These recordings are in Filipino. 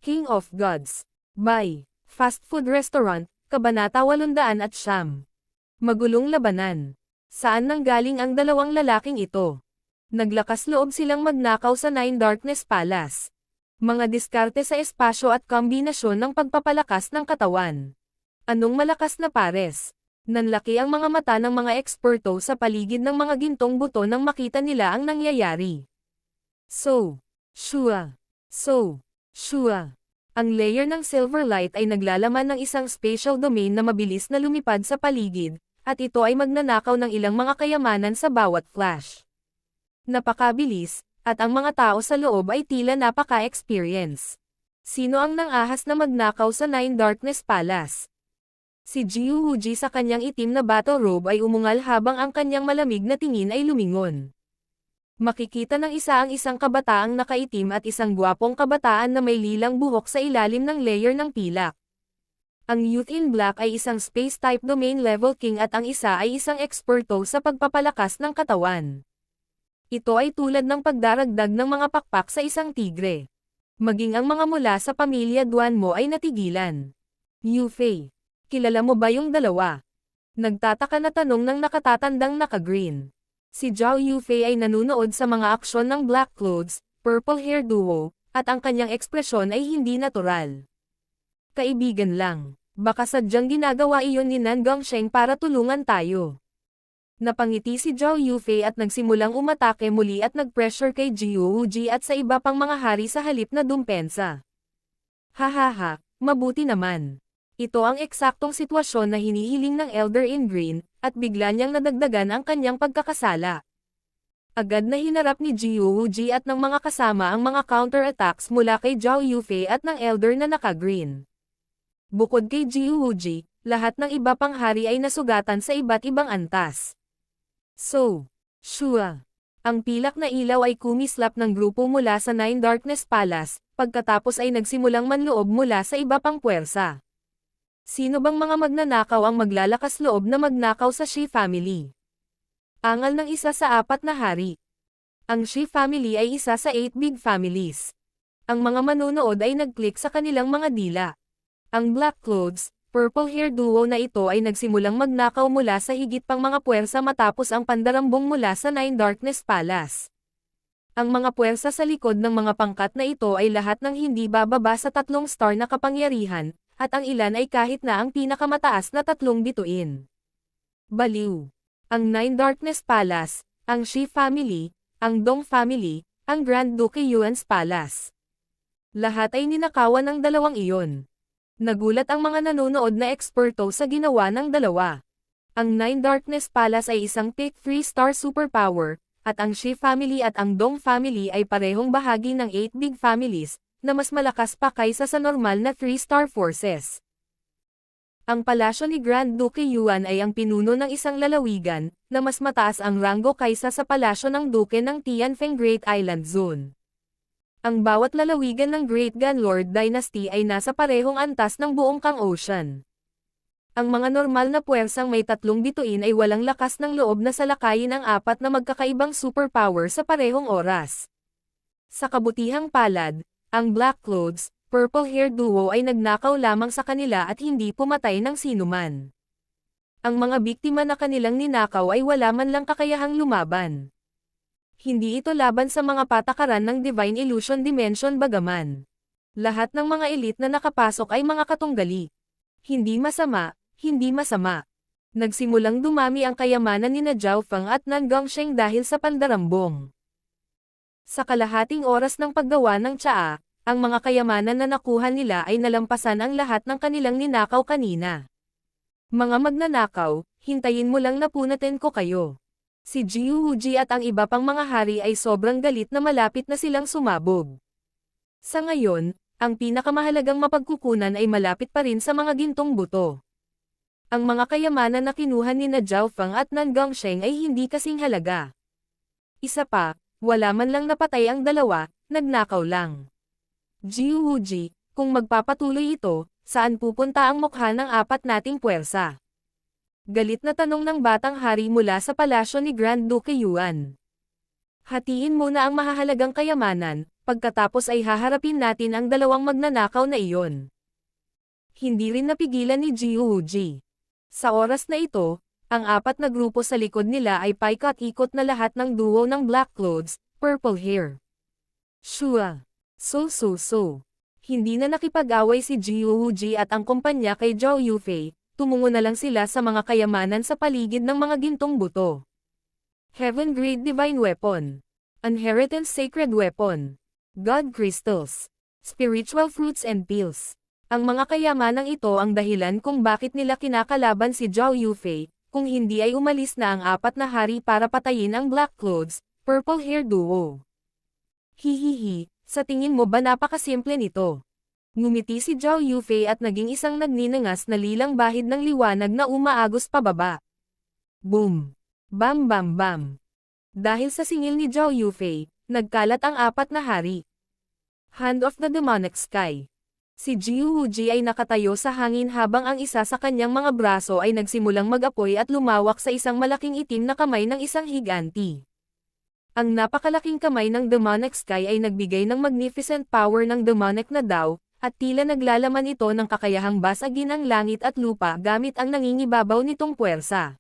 King of Gods. By Fast Food Restaurant, Kabanata 809. Magulong labanan. Saan nanggaling ang dalawang lalaking ito? Naglakas loob silang magnakaw sa Nine Darkness Palace. Mga diskarte sa espasyo at kombinasyon ng pagpapalakas ng katawan. Anong malakas na pares? Nanlaki ang mga mata ng mga eksperto sa paligid ng mga gintong buto nang makita nila ang nangyayari. Ang layer ng Silverlight ay naglalaman ng isang spatial domain na mabilis na lumipad sa paligid, at ito ay magnanakaw ng ilang mga kayamanan sa bawat flash. Napakabilis, at ang mga tao sa loob ay tila napaka-experience. Sino ang nangahas na magnakaw sa Nine Darkness Palace? Si Jiuhuji sa kanyang itim na battle robe ay umungal habang ang kanyang malamig na tingin ay lumingon. Makikita ng isa ang isang kabataang nakaitim at isang gwapong kabataan na may lilang buhok sa ilalim ng layer ng pilak. Ang Youth in Black ay isang space-type domain level king at ang isa ay isang eksperto sa pagpapalakas ng katawan. Ito ay tulad ng pagdaragdag ng mga pakpak sa isang tigre. Maging ang mga mula sa pamilya Duan mo ay natigilan. Yufei, kilala mo ba yung dalawa? Nagtataka na tanong ng nakatatandang naka-green. Si Zhao Yufei ay nanunood sa mga aksyon ng Black Clothes, Purple Hair Duo, at ang kanyang ekspresyon ay hindi natural. Kaibigan lang, baka sadyang ginagawa iyon ni Nan Gongsheng para tulungan tayo. Napangiti si Zhao Yufei at nagsimulang umatake muli at nag-pressure kay Jiuhuji at sa iba pang mga hari sa halip na dumpensa. Hahaha, mabuti naman. Ito ang eksaktong sitwasyon na hinihiling ng Elder in Green, at bigla niyang nadagdagan ang kanyang pagkakasala. Agad na hinarap ni Jiuhuji at ng mga kasama ang mga counter-attacks mula kay Zhao Yufei at ng Elder na naka-green. Bukod kay Jiuhuji, lahat ng iba pang hari ay nasugatan sa iba't ibang antas. Ang pilak na ilaw ay kumislap ng grupo mula sa Nine Darkness Palace, pagkatapos ay nagsimulang manloob mula sa iba pang puwersa. Sino bang mga magnanakaw ang maglalakas loob na magnakaw sa Shi family? Angal ng isa sa 4 na hari. Ang Shi family ay isa sa 8 big families. Ang mga manunood ay nag-click sa kanilang mga dila. Ang Black Clothes, Purple Hair Duo na ito ay nagsimulang magnakaw mula sa higit pang mga puwersa matapos ang pandarambong mula sa Nine Darkness Palace. Ang mga puwersa sa likod ng mga pangkat na ito ay lahat ng hindi bababa sa 3 star na kapangyarihan, at ang ilan ay kahit na ang pinakamataas na 3 bituin. Baliw. Ang Nine Darkness Palace, ang Shi family, ang Dong family, ang Grand Duke Yuan's Palace. Lahat ay ninakawan ng dalawang iyon. Nagulat ang mga nanonood na eksperto sa ginawa ng dalawa. Ang Nine Darkness Palace ay isang pick 3-star superpower, at ang Shi family at ang Dong family ay parehong bahagi ng 8 big families, na mas malakas pa kaysa sa normal na 3-star forces. Ang palasyo ni Grand Duke Yuan ay ang pinuno ng isang lalawigan, na mas mataas ang ranggo kaysa sa palasyo ng Duke ng Tianfeng Great Island Zone. Ang bawat lalawigan ng Great Gunlord Dynasty ay nasa parehong antas ng buong Kang Ocean. Ang mga normal na puwersang may 3 bituin ay walang lakas ng loob na salakayin ang 4 na magkakaibang superpower sa parehong oras. Sa kabutihang palad, ang Black Clothes, Purple Hair Duo ay nagnakaw lamang sa kanila at hindi pumatay ng sinuman. Ang mga biktima na kanilang ninakaw ay wala man lang kakayahang lumaban. Hindi ito laban sa mga patakaran ng Divine Illusion Dimension bagaman. Lahat ng mga elite na nakapasok ay mga katunggali. Hindi masama, hindi masama. Nagsimulang dumami ang kayamanan ni Zhao Feng at Nan Gongsheng dahil sa pandarambong. Sa kalahating oras ng paggawa ng tsaa, ang mga kayamanan na nakuha nila ay nalampasan ang lahat ng kanilang ninakaw kanina. Mga magnanakaw, hintayin mo lang na punatin ko kayo. Si Jiuhuji at ang iba pang mga hari ay sobrang galit na malapit na silang sumabog. Sa ngayon, ang pinakamahalagang mapagkukunan ay malapit pa rin sa mga gintong buto. Ang mga kayamanan na kinuha ni Zhao Feng at Nan Gongsheng ay hindi kasing halaga. Isa pa, wala man lang napatay ang dalawa, nagnakaw lang. Jiuhuji, kung magpapatuloy ito, saan pupunta ang mukha ng 4 nating puwersa? Galit na tanong ng batang hari mula sa palasyo ni Grand Duke Yuan. Hatiin mo na ang mahahalagang kayamanan, pagkatapos ay haharapin natin ang dalawang magnanakaw na iyon. Hindi rin napigilan ni Jiwoo-ji. Sa oras na ito, ang apat na grupo sa likod nila ay paikot-ikot na lahat ng duo ng black clothes, purple hair. Shua. So. Hindi na nakipag-away si Jiwoo-ji at ang kumpanya kay Zhao Yufei, tumungo na lang sila sa mga kayamanan sa paligid ng mga gintong buto. Heaven Grade Divine Weapon. Inheritance Sacred Weapon. God Crystals. Spiritual Fruits and Pills. Ang mga kayamanang ito ang dahilan kung bakit nila kinakalaban si Zhao Yufei, kung hindi ay umalis na ang apat na hari para patayin ang Black Clothes, Purple Hair Duo. Hihihi, sa tingin mo ba napakasimple nito? Ngumiti si Zhao Yufei at naging isang nagninangas na lilang bahid ng liwanag na umaagos pababa. Boom! Bam bam bam! Dahil sa singil ni Zhao Yufei, nagkalat ang apat na hari. Hand of the Demonic Sky. Si Jiwoo-ji ay nakatayo sa hangin habang ang isa sa kanyang mga braso ay nagsimulang mag-apoy at lumawak sa isang malaking itim na kamay ng isang higanti. Ang napakalaking kamay ng Demonic Sky ay nagbigay ng magnificent power ng demonic na Dao, at tila naglalaman ito ng kakayahang basagin ang langit at lupa gamit ang nangingibabaw nitong puwersa.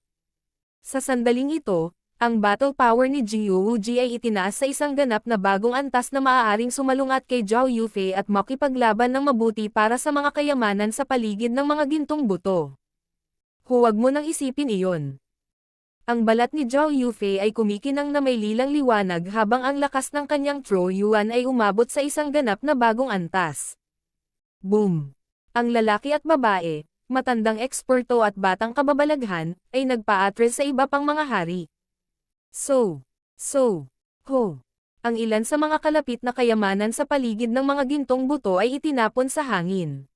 Sa sandaling ito, ang battle power ni Jiwoo-ji ay itinaas sa isang ganap na bagong antas na maaaring sumalungat kay Zhao Yufei at makipaglaban ng mabuti para sa mga kayamanan sa paligid ng mga gintong buto. Huwag mo nang isipin iyon. Ang balat ni Zhao Yufei ay kumikinang na may lilang liwanag habang ang lakas ng kanyang Tro Yuan ay umabot sa isang ganap na bagong antas. Boom! Ang lalaki at babae, matandang eksperto at batang kababalaghan, ay nagpa-atres sa iba pang mga hari. Ho. Ang ilan sa mga kalapit na kayamanan sa paligid ng mga gintong buto ay itinapon sa hangin.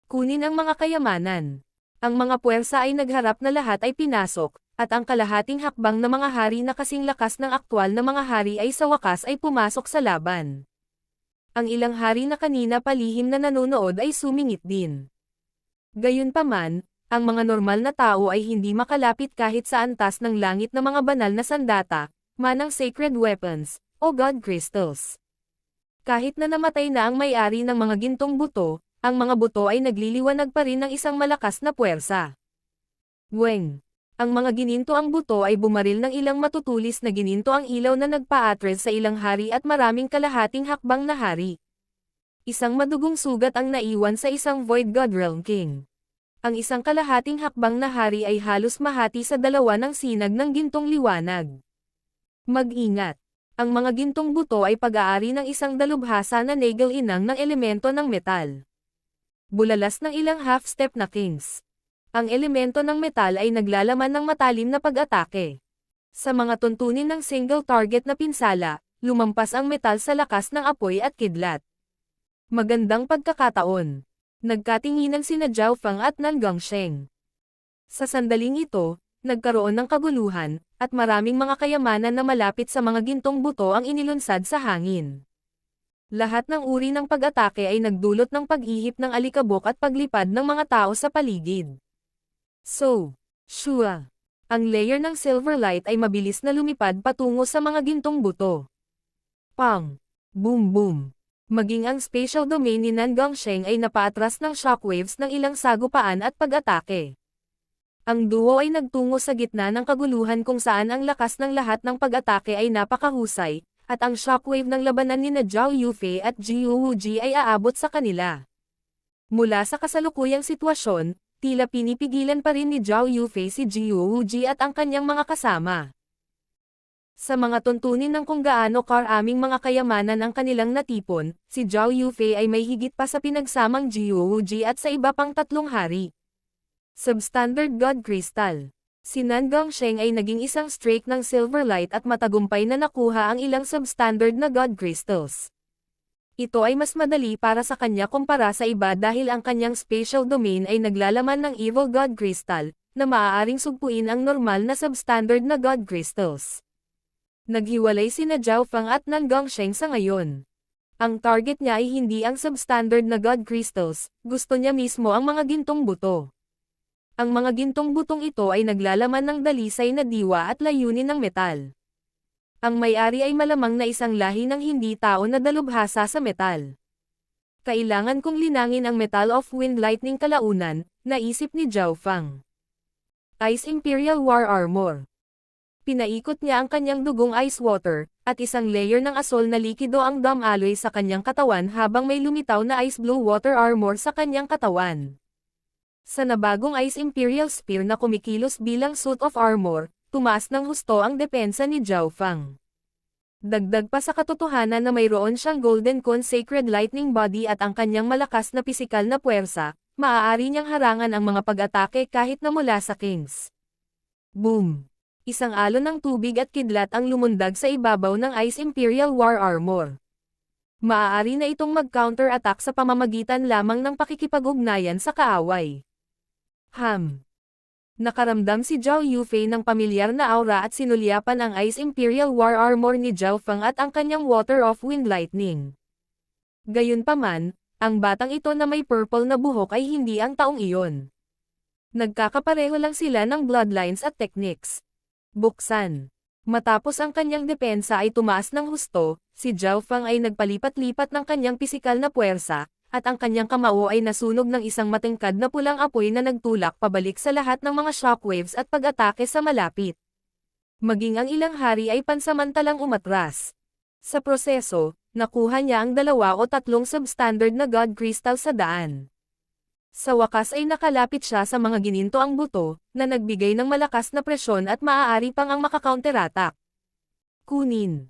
Kunin ang mga kayamanan. Ang mga puwersa ay nagharap na lahat ay pinasok, at ang kalahating hakbang na mga hari na kasing lakas ng aktwal na mga hari ay sa wakas ay pumasok sa laban. Ang ilang hari na kanina palihim na nanonood ay sumingit din. Gayunpaman, ang mga normal na tao ay hindi makalapit kahit sa antas ng langit na mga banal na sandata, manang sacred weapons, o God crystals. Kahit na namatay na ang may-ari ng mga gintong buto, ang mga buto ay nagliliwanag pa rin ng isang malakas na puwersa. Weng! Ang mga gininto ang buto ay bumaril ng ilang matutulis na gininto ang ilaw na nagpa-atres sa ilang hari at maraming kalahating hakbang na hari. Isang madugong sugat ang naiwan sa isang Void God Realm King. Ang isang kalahating hakbang na hari ay halos mahati sa dalawa ng sinag ng gintong liwanag. Mag-ingat! Ang mga gintong buto ay pag-aari ng isang dalubhasa na nagal inang ng elemento ng metal. Bulalas ng ilang half-step na kings. Ang elemento ng metal ay naglalaman ng matalim na pag-atake. Sa mga tuntunin ng single target na pinsala, lumampas ang metal sa lakas ng apoy at kidlat. Magandang pagkakataon. Nagkatinginan sina Zhao Fang at Nan Gongsheng. Sa sandaling ito, nagkaroon ng kaguluhan, at maraming mga kayamanan na malapit sa mga gintong buto ang inilunsad sa hangin. Lahat ng uri ng pag-atake ay nagdulot ng pag-ihip ng alikabok at paglipad ng mga tao sa paligid. Shua. Ang layer ng silver light ay mabilis na lumipad patungo sa mga gintong buto. Pang! Boom boom! Maging ang spatial domain ni Nan Gongsheng ay napaatras ng shockwaves ng ilang sagupaan at pag-atake. Ang duo ay nagtungo sa gitna ng kaguluhan kung saan ang lakas ng lahat ng pag-atake ay napakahusay, at ang shockwave ng labanan ni Zhao Yufei at Jiwoo-ji ay aabot sa kanila. Mula sa kasalukuyang sitwasyon, tila pinipigilan pa rin ni Zhao Yufei si Jiwoo-ji at ang kanyang mga kasama. Sa mga tuntunin ng kung gaano karaming mga kayamanan ang kanilang natipon, si Zhao Yufei ay may higit pa sa pinagsamang Jiwoo-ji at sa iba pang tatlong hari. Substandard God Crystal. Si Nan Gongsheng ay naging isang streak ng silver light at matagumpay na nakuha ang ilang substandard na God Crystals. Ito ay mas madali para sa kanya kumpara sa iba dahil ang kanyang spatial domain ay naglalaman ng Evil God Crystal, na maaaring sugpuin ang normal na substandard na God Crystals. Naghiwalay sina Zhao Fang at Nan Gongsheng sa ngayon. Ang target niya ay hindi ang substandard na God Crystals, gusto niya mismo ang mga gintong buto. Ang mga gintong butong ito ay naglalaman ng dalisay na diwa at layunin ng metal. Ang may-ari ay malamang na isang lahi ng hindi tao na dalubhasa sa metal. Kailangan kong linangin ang Metal of Wind Lightning kalaunan, naisip ni Zhao Fang. Ice Imperial War Armor. Pinaikot niya ang kanyang dugong ice water, at isang layer ng asol na likido ang dam alloy sa kanyang katawan habang may lumitaw na ice blue water armor sa kanyang katawan. Sa nabagong Ice Imperial Spear na kumikilos bilang suit of armor, tumaas ng husto ang depensa ni Zhao Fang. Dagdag pa sa katotohanan na mayroon siyang Golden Cone Sacred Lightning Body at ang kanyang malakas na pisikal na puwersa, maaari niyang harangan ang mga pag-atake kahit na mula sa Kings. Boom! Isang alon ng tubig at kidlat ang lumundag sa ibabaw ng Ice Imperial War Armor. Maaari na itong mag-counter-attack sa pamamagitan lamang ng pakikipag-ugnayan sa kaaway. Nakaramdam si Zhao Yufei ng pamilyar na aura at sinulyapan ang Ice Imperial War Armor ni Zhao Fang at ang kanyang Water of Wind Lightning. Gayunpaman, ang batang ito na may purple na buhok ay hindi ang taong iyon. Nagkakapareho lang sila ng bloodlines at techniques. Buksan. Matapos ang kanyang depensa ay tumaas ng husto, si Zhao Fang ay nagpalipat-lipat ng kanyang pisikal na puwersa, at ang kanyang kamao ay nasunog ng isang matingkad na pulang apoy na nagtulak pabalik sa lahat ng mga shockwaves at pag-atake sa malapit. Maging ang ilang hari ay pansamantalang umatras. Sa proseso, nakuha niya ang 2 o 3 substandard na God Crystal sa daan. Sa wakas ay nakalapit siya sa mga ginintoang buto, na nagbigay ng malakas na presyon at maaari pang ang maka-counterattack. Kunin.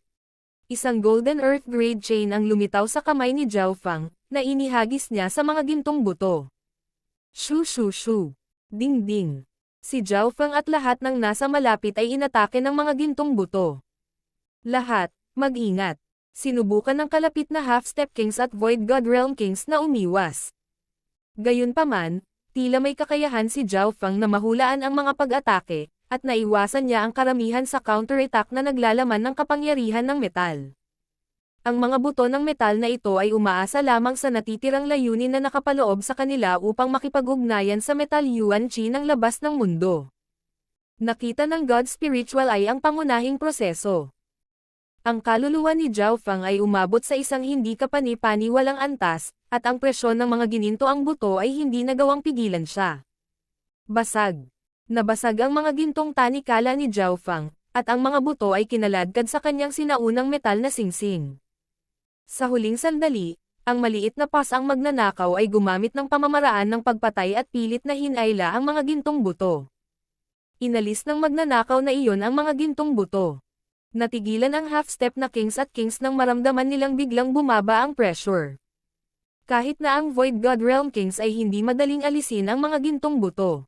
Isang Golden Earth Grade Chain ang lumitaw sa kamay ni Zhao Fang, na inihagis niya sa mga gintong buto. Shoo shoo shoo. Ding ding. Si Zhao Fang at lahat ng nasa malapit ay inatake ng mga gintong buto. Lahat, mag-ingat. Sinubukan ng kalapit na Half-Step Kings at Void God Realm Kings na umiwas. Gayunpaman, tila may kakayahan si Zhao Fang na mahulaan ang mga pag-atake, at naiwasan niya ang karamihan sa counter-attack na naglalaman ng kapangyarihan ng metal. Ang mga buto ng metal na ito ay umaasa lamang sa natitirang layunin na nakapaloob sa kanila upang makipag-ugnayan sa Metal Yuan Qi ng labas ng mundo. Nakita ng God Spiritual ay ang pangunahing proseso. Ang kaluluwa ni Zhao Fang ay umabot sa isang hindi kapani-paniwalang antas, at ang presyon ng mga ginintoang buto ay hindi nagawang pigilan siya. Basag. Nabasag ang mga gintong tanikala ni Zhao Fang, at ang mga buto ay kinaladkad sa kanyang sinaunang metal na singsing. Sa huling sandali, ang maliit na pasang magnanakaw ay gumamit ng pamamaraan ng pagpatay at pilit na hinayla ang mga gintong buto. Inalis ng magnanakaw na iyon ang mga gintong buto. Natigilan ang half-step na Kings at Kings nang maramdaman nilang biglang bumaba ang pressure. Kahit na ang Void God Realm Kings ay hindi madaling alisin ang mga gintong buto.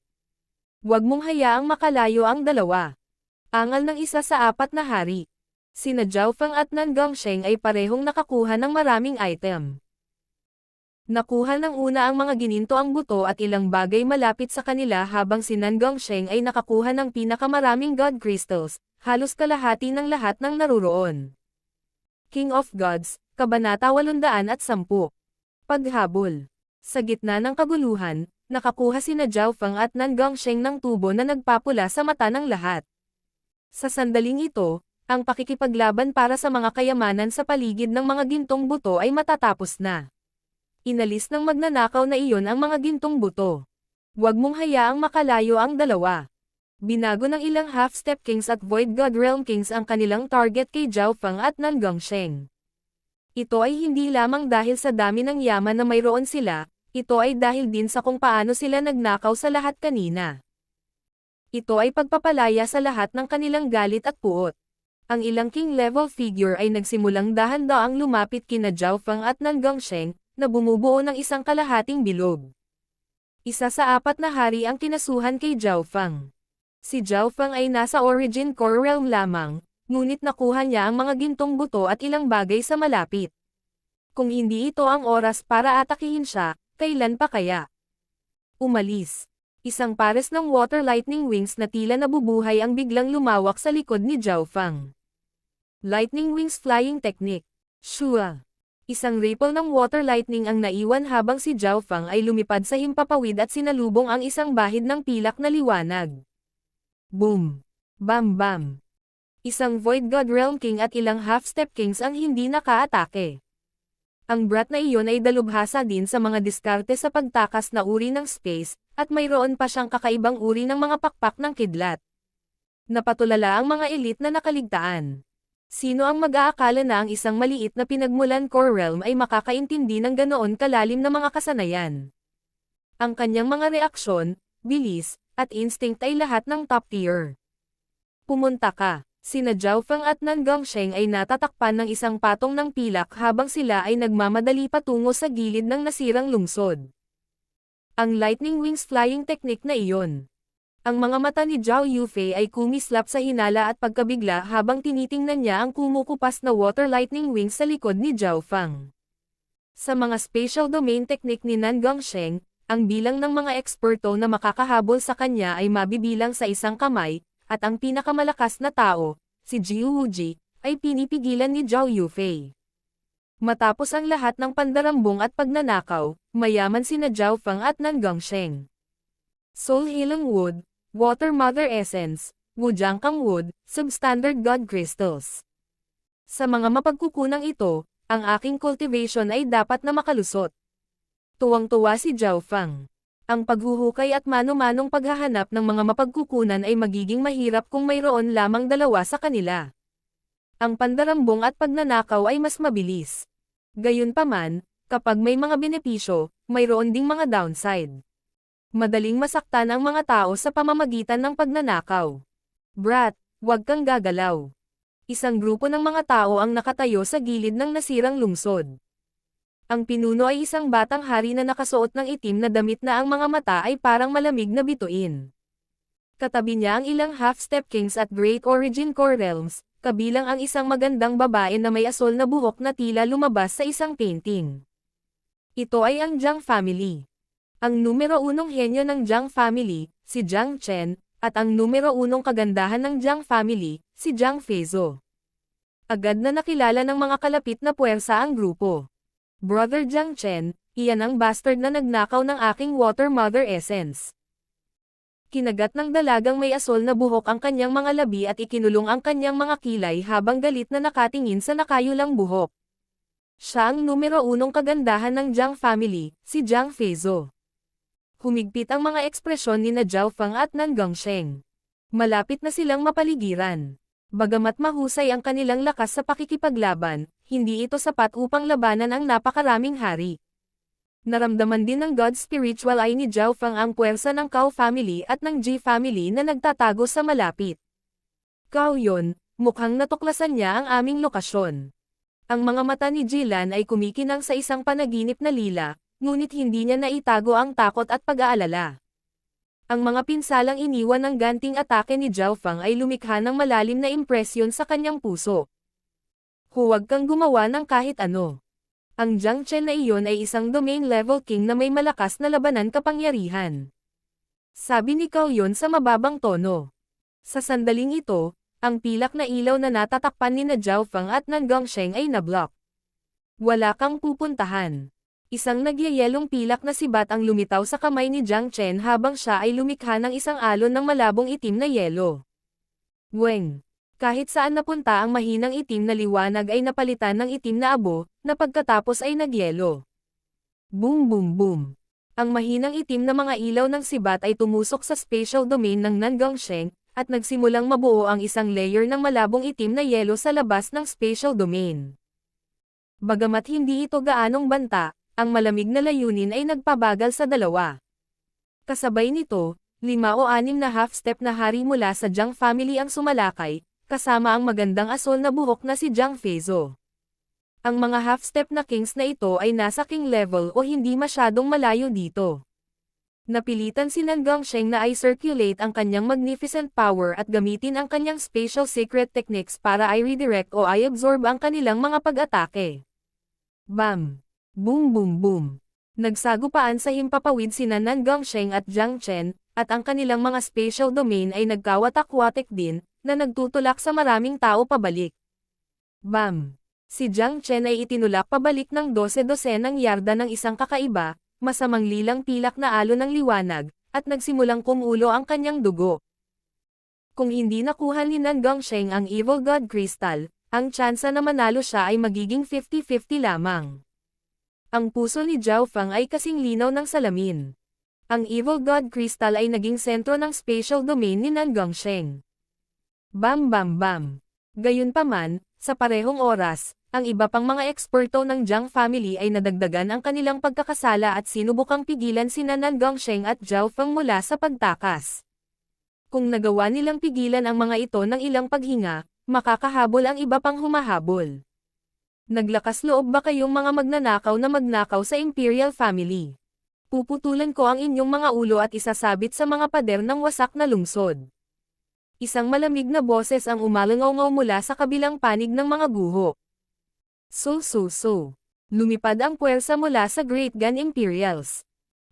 Huwag mong hayaang makalayo ang 2. Angal ng isa sa 4 na hari. Sina Zhao Fang at Nan Gongsheng ay parehong nakakuha ng maraming item. Nakuha ng una ang mga ginintoang buto at ilang bagay malapit sa kanila habang si Nan Gongsheng ay nakakuha ng pinakamaraming God Crystals, halos kalahati ng lahat ng naruroon. King of Gods, Kabanata 810. Paghabol. Sa gitna ng kaguluhan, nakakuha sina Zhao Fang at Nan Gongsheng ng tubo na nagpapula sa mata ng lahat. Sa sandaling ito, ang pakikipaglaban para sa mga kayamanan sa paligid ng mga gintong buto ay matatapos na. Inalis ng magnanakaw na iyon ang mga gintong buto. Huwag mong hayaang makalayo ang 2. Binago ng ilang Half-Step Kings at Void God Realm Kings ang kanilang target kay Zhao Fang at Nan Gongsheng. Ito ay hindi lamang dahil sa dami ng yaman na mayroon sila, ito ay dahil din sa kung paano sila nagnakaw sa lahat kanina. Ito ay pagpapalaya sa lahat ng kanilang galit at puot. Ang ilang king-level figure ay nagsimulang dahan-daang lumapit kina Zhao Fang at Nan Gongsheng, na bumubuo ng isang kalahating bilog. Isa sa 4 na hari ang kinasuhan kay Zhao Fang. Si Zhao Fang ay nasa Origin Core Realm lamang, ngunit nakuha niya ang mga gintong buto at ilang bagay sa malapit. Kung hindi ito ang oras para atakihin siya, kailan pa kaya? Umalis. Isang pares ng Water Lightning Wings na tila nabubuhay ang biglang lumawak sa likod ni Zhao Fang. Lightning Wings Flying Technique. Shua. Isang ripple ng Water Lightning ang naiwan habang si Zhao Fang ay lumipad sa himpapawid at sinalubong ang isang bahid ng pilak na liwanag. Boom! Bam bam! Isang Void God Realm King at ilang Half-Step Kings ang hindi naka-atake. Ang brat na iyon ay dalubhasa din sa mga diskarte sa pagtakas na uri ng space, at mayroon pa siyang kakaibang uri ng mga pakpak ng kidlat. Napatulala ang mga elite na nakaligtaan. Sino ang mag-aakala na ang isang maliit na pinagmulan core realm ay makakaintindi ng ganoon kalalim na mga kasanayan? Ang kanyang mga reaksyon, bilis, at instinct ay lahat ng top tier. Pumunta ka. Sina Zhao Feng at Nan Gongsheng ay natatakpan ng isang patong ng pilak habang sila ay nagmamadali patungo sa gilid ng nasirang lungsod. Ang lightning wings flying technique na iyon. Ang mga mata ni Zhao Yufei ay kumislap sa hinala at pagkabigla habang tinitingnan niya ang kumukupas na water lightning wings sa likod ni Zhao Feng. Sa mga spatial domain technique ni Nan Gongsheng, ang bilang ng mga eksperto na makakahabol sa kanya ay mabibilang sa isang kamay, at ang pinakamalakas na tao, si Jiu Wuji, ay pinipigilan ni Zhao Yufei. Matapos ang lahat ng pandarambong at pagnanakaw, mayaman sina Zhao Feng at Nan Gongsheng. Soul Healing Wood, Water Mother Essence, Wujangkang Wood, Substandard God Crystals. Sa mga mapagkukunang ito, ang aking cultivation ay dapat na makalusot. Tuwang-tuwa si Zhao Feng. Ang paghuhukay at mano-manong paghahanap ng mga mapagkukunan ay magiging mahirap kung mayroon lamang dalawa sa kanila. Ang pandarambong at pagnanakaw ay mas mabilis. Gayunpaman, kapag may mga benepisyo, mayroon ding mga downside. Madaling masaktan ang mga tao sa pamamagitan ng pagnanakaw. Brat, huwag kang gagalaw. Isang grupo ng mga tao ang nakatayo sa gilid ng nasirang lungsod. Ang pinuno ay isang batang hari na nakasuot ng itim na damit na ang mga mata ay parang malamig na bituin. Katabi niya ang ilang half-step kings at great origin core realms, kabilang ang isang magandang babae na may asol na buhok na tila lumabas sa isang painting. Ito ay ang Jiang family. Ang numero unong henyo ng Jiang family, si Jiang Chen, at ang numero unong kagandahan ng Jiang family, si Jiang Feizo. Agad na nakilala ng mga kalapit na puwersa ang grupo. Brother Jiang Chen, iyan ang bastard na nagnakaw ng aking water mother essence. Kinagat ng dalagang may asol na buhok ang kanyang mga labi at ikinulong ang kanyang mga kilay habang galit na nakatingin sa nakayulang buhok. Siya ang numero unong kagandahan ng Jiang family, si Jiang Feizo. Humigpit ang mga ekspresyon ni na Zhao Feng at Nan Gongsheng. Malapit na silang mapaligiran. Bagamat mahusay ang kanilang lakas sa pakikipaglaban, hindi ito sapat upang labanan ang napakaraming hari. Naramdaman din ng God Spiritual Eye ni Zhao Feng ang puwersa ng Cao family at ng Ji family na nagtatago sa malapit. Cao yon, mukhang natuklasan niya ang aming lokasyon. Ang mga mata ni Jilan ay kumikinang sa isang panaginip na lila, ngunit hindi niya naitago ang takot at pag-aalala. Ang mga pinsalang iniwan ng ganting atake ni Zhao Feng ay lumikha ng malalim na impresyon sa kanyang puso. Huwag kang gumawa ng kahit ano. Ang Jiang Chen na iyon ay isang domain level king na may malakas na labanan kapangyarihan. Sabi ni Cao yon sa mababang tono. Sa sandaling ito, ang pilak na ilaw na natatakpan ni na Zhao Feng at Nan Gongsheng ay nablock. Wala kang pupuntahan. Isang nagyayelong pilak na sibat ang lumitaw sa kamay ni Jiang Chen habang siya ay lumikha ng isang alon ng malabong itim na yelo. Weng! Kahit saan napunta ang mahinang itim na liwanag ay napalitan ng itim na abo, na pagkatapos ay nagyelo. Boom boom boom! Ang mahinang itim na mga ilaw ng sibat ay tumusok sa spatial domain ng Nan Gongsheng, at nagsimulang mabuo ang isang layer ng malabong itim na yelo sa labas ng spatial domain. Bagamat hindi ito gaanong banta, ang malamig na layunin ay nagpabagal sa dalawa. Kasabay nito, 5 o 6 na half-step na hari mula sa Jiang family ang sumalakay, kasama ang magandang asol na buhok na si Jiang Feizo. Ang mga half-step na kings na ito ay nasa king level o hindi masyadong malayo dito. Napilitan si Nan Gongsheng na i-circulate ang kanyang magnificent power at gamitin ang kanyang spatial secret techniques para i-redirect o i-absorb ang kanilang mga pag-atake. Bam! Boom boom boom! Nagsagupaan sa himpapawid sina Nan Gongsheng at Jiang Chen, at ang kanilang mga spatial domain ay nagkawatak-watik din, na nagtutulak sa maraming tao pabalik. Bam! Si Jiang Chen ay itinulak pabalik ng 12-12 yarda ng isang kakaiba, masamang lilang pilak na alon ng liwanag, at nagsimulang kumulo ang kanyang dugo. Kung hindi nakuha ni Nan Gongsheng ang Evil God Crystal, ang tsansa na manalo siya ay magiging 50-50 lamang. Ang puso ni Zhao Fang ay kasing linaw ng salamin. Ang Evil God Crystal ay naging sentro ng spatial domain ni Nan Gongsheng. Bam bam bam. Gayunpaman, sa parehong oras, ang iba pang mga eksperto ng Jiang family ay nadagdagan ang kanilang pagkakasala at sinubukang pigilan sina Nan Gongsheng at Zhao Fang mula sa pagtakas. Kung nagawa nilang pigilan ang mga ito ng ilang paghinga, makakahabol ang iba pang humahabol. Naglakas loob ba kayong mga magnanakaw na magnakaw sa Imperial Family? Puputulan ko ang inyong mga ulo at isasabit sa mga pader ng wasak na lungsod. Isang malamig na boses ang umalangaw mula sa kabilang panig ng mga guho. So. Lumipad ang puwersa mula sa Great Gun Imperials.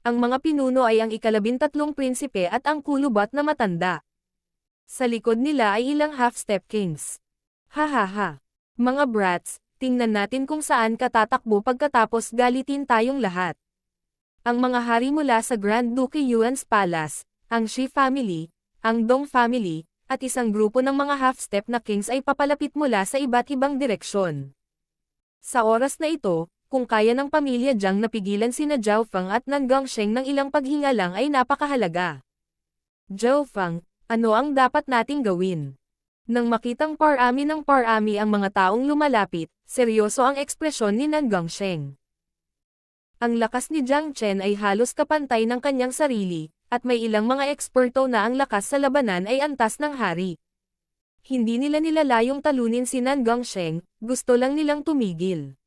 Ang mga pinuno ay ang ika-13 prinsipe at ang kulubat na matanda. Sa likod nila ay ilang half-step kings. Hahaha. Mga brats, tingnan natin kung saan ka tatakbo pagkatapos galitin tayong lahat. Ang mga hari mula sa Grand Duke Yuan's Palace, ang Shi family, ang Dong family, at isang grupo ng mga half-step na kings ay papalapit mula sa iba't ibang direksyon. Sa oras na ito, kung kaya ng pamilya Jiang napigilan sina Zhao Fang at Nan Gongsheng ng ilang paghinga lang ay napakahalaga. Zhao Fang, ano ang dapat nating gawin? Nang makitang parami ng parami ang mga taong lumalapit, seryoso ang ekspresyon ni Nan Gongsheng. Ang lakas ni Jiang Chen ay halos kapantay ng kanyang sarili, at may ilang mga eksperto na ang lakas sa labanan ay antas ng hari. Hindi nila nilalayong talunin si Nan Gongsheng, gusto lang nilang tumigil.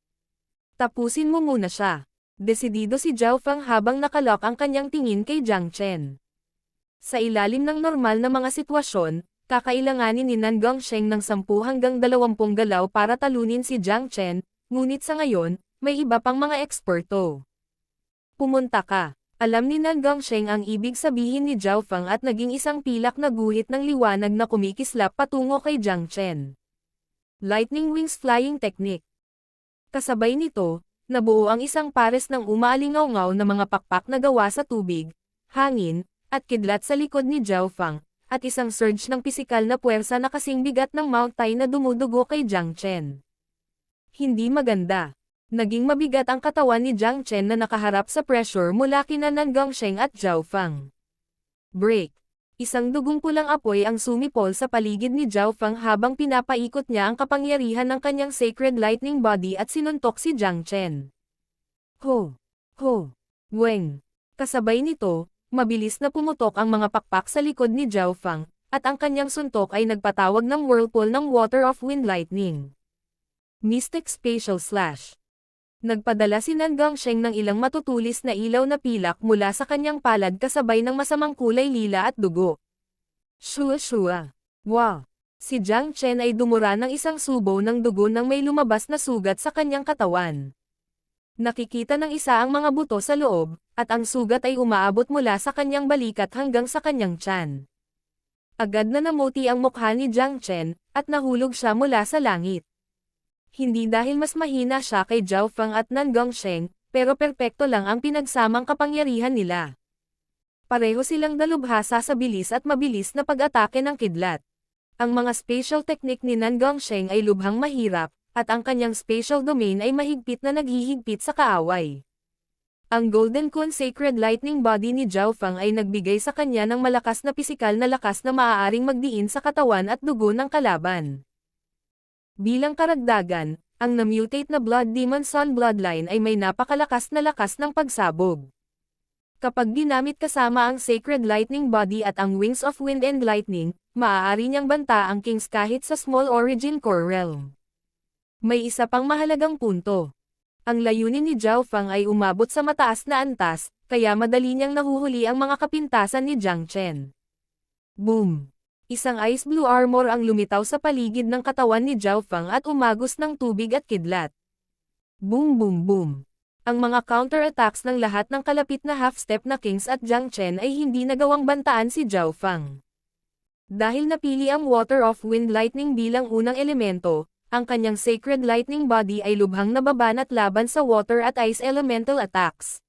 Tapusin mo muna siya. Desidido si Zhao Fang habang nakalok ang kanyang tingin kay Jiang Chen. Sa ilalim ng normal na mga sitwasyon, kakailanganin ni Nan Gongsheng ng 10 hanggang 20 galaw para talunin si Jiang Chen, ngunit sa ngayon, may iba pang mga eksperto. Pumunta ka. Alam ni Nan Gongsheng ang ibig sabihin ni Zhao Fang at naging isang pilak na guhit ng liwanag na kumikislap patungo kay Jiang Chen. Lightning Wings Flying Technique. Kasabay nito, nabuo ang isang pares ng umaalingaw-ngaw na mga pakpak na gawa sa tubig, hangin, at kidlat sa likod ni Zhao Fang, at isang surge ng pisikal na puwersa na kasing bigat ng Mount Tai na dumudugo kay Jiang Chen. Hindi maganda. Naging mabigat ang katawan ni Jiang Chen na nakaharap sa pressure mula kina Nan Gongsheng at Zhao Fang. Break. Isang dugong pulang apoy ang sumipol sa paligid ni Zhao Fang habang pinapaikot niya ang kapangyarihan ng kanyang sacred lightning body at sinuntok si Jiang Chen. Ho! Weng! Kasabay nito, mabilis na pumutok ang mga pakpak sa likod ni Zhao Fang, at ang kanyang suntok ay nagpatawag ng whirlpool ng Water of Wind Lightning. Mystic Spatial Slash. Nagpadala si Nan Gongsheng ng ilang matutulis na ilaw na pilak mula sa kanyang palad kasabay ng masamang kulay lila at dugo. Shua. Wow! Si Jiang Chen ay dumura ng isang subo ng dugo nang may lumabas na sugat sa kanyang katawan. Nakikita ng isa ang mga buto sa loob, at ang sugat ay umaabot mula sa kanyang balikat hanggang sa kanyang tiyan. Agad na namuti ang mukha ni Jiang Chen, at nahulog siya mula sa langit. Hindi dahil mas mahina siya kay Zhao Fang at Nan Gongsheng, pero perpekto lang ang pinagsamang kapangyarihan nila. Pareho silang dalubhasa sa bilis at mabilis na pag-atake ng kidlat. Ang mga spatial technique ni Nan Gongsheng ay lubhang mahirap, at ang kanyang spatial domain ay mahigpit na naghihigpit sa kaaway. Ang Golden Kun Sacred Lightning Body ni Zhao Fang ay nagbigay sa kanya ng malakas na pisikal na lakas na maaaring magdiin sa katawan at dugo ng kalaban. Bilang karagdagan, ang na-mutate na Blood Demon Sun Bloodline ay may napakalakas na lakas ng pagsabog. Kapag ginamit kasama ang Sacred Lightning Body at ang Wings of Wind and Lightning, maaari niyang banta ang Kings kahit sa Small Origin Core Realm. May isa pang mahalagang punto. Ang layunin ni Zhao Fang ay umabot sa mataas na antas, kaya madali niyang nahuhuli ang mga kapintasan ni Jiang Chen. Boom! Isang ice blue armor ang lumitaw sa paligid ng katawan ni Zhao Fang at umagos ng tubig at kidlat. Boom! Ang mga counter-attacks ng lahat ng kalapit na half-step na Kings at Jiang Chen ay hindi nagawang bantaan si Zhao Fang. Dahil napili ang Water of Wind Lightning bilang unang elemento, ang kanyang Sacred Lightning Body ay lubhang nababanat laban sa Water at Ice Elemental attacks.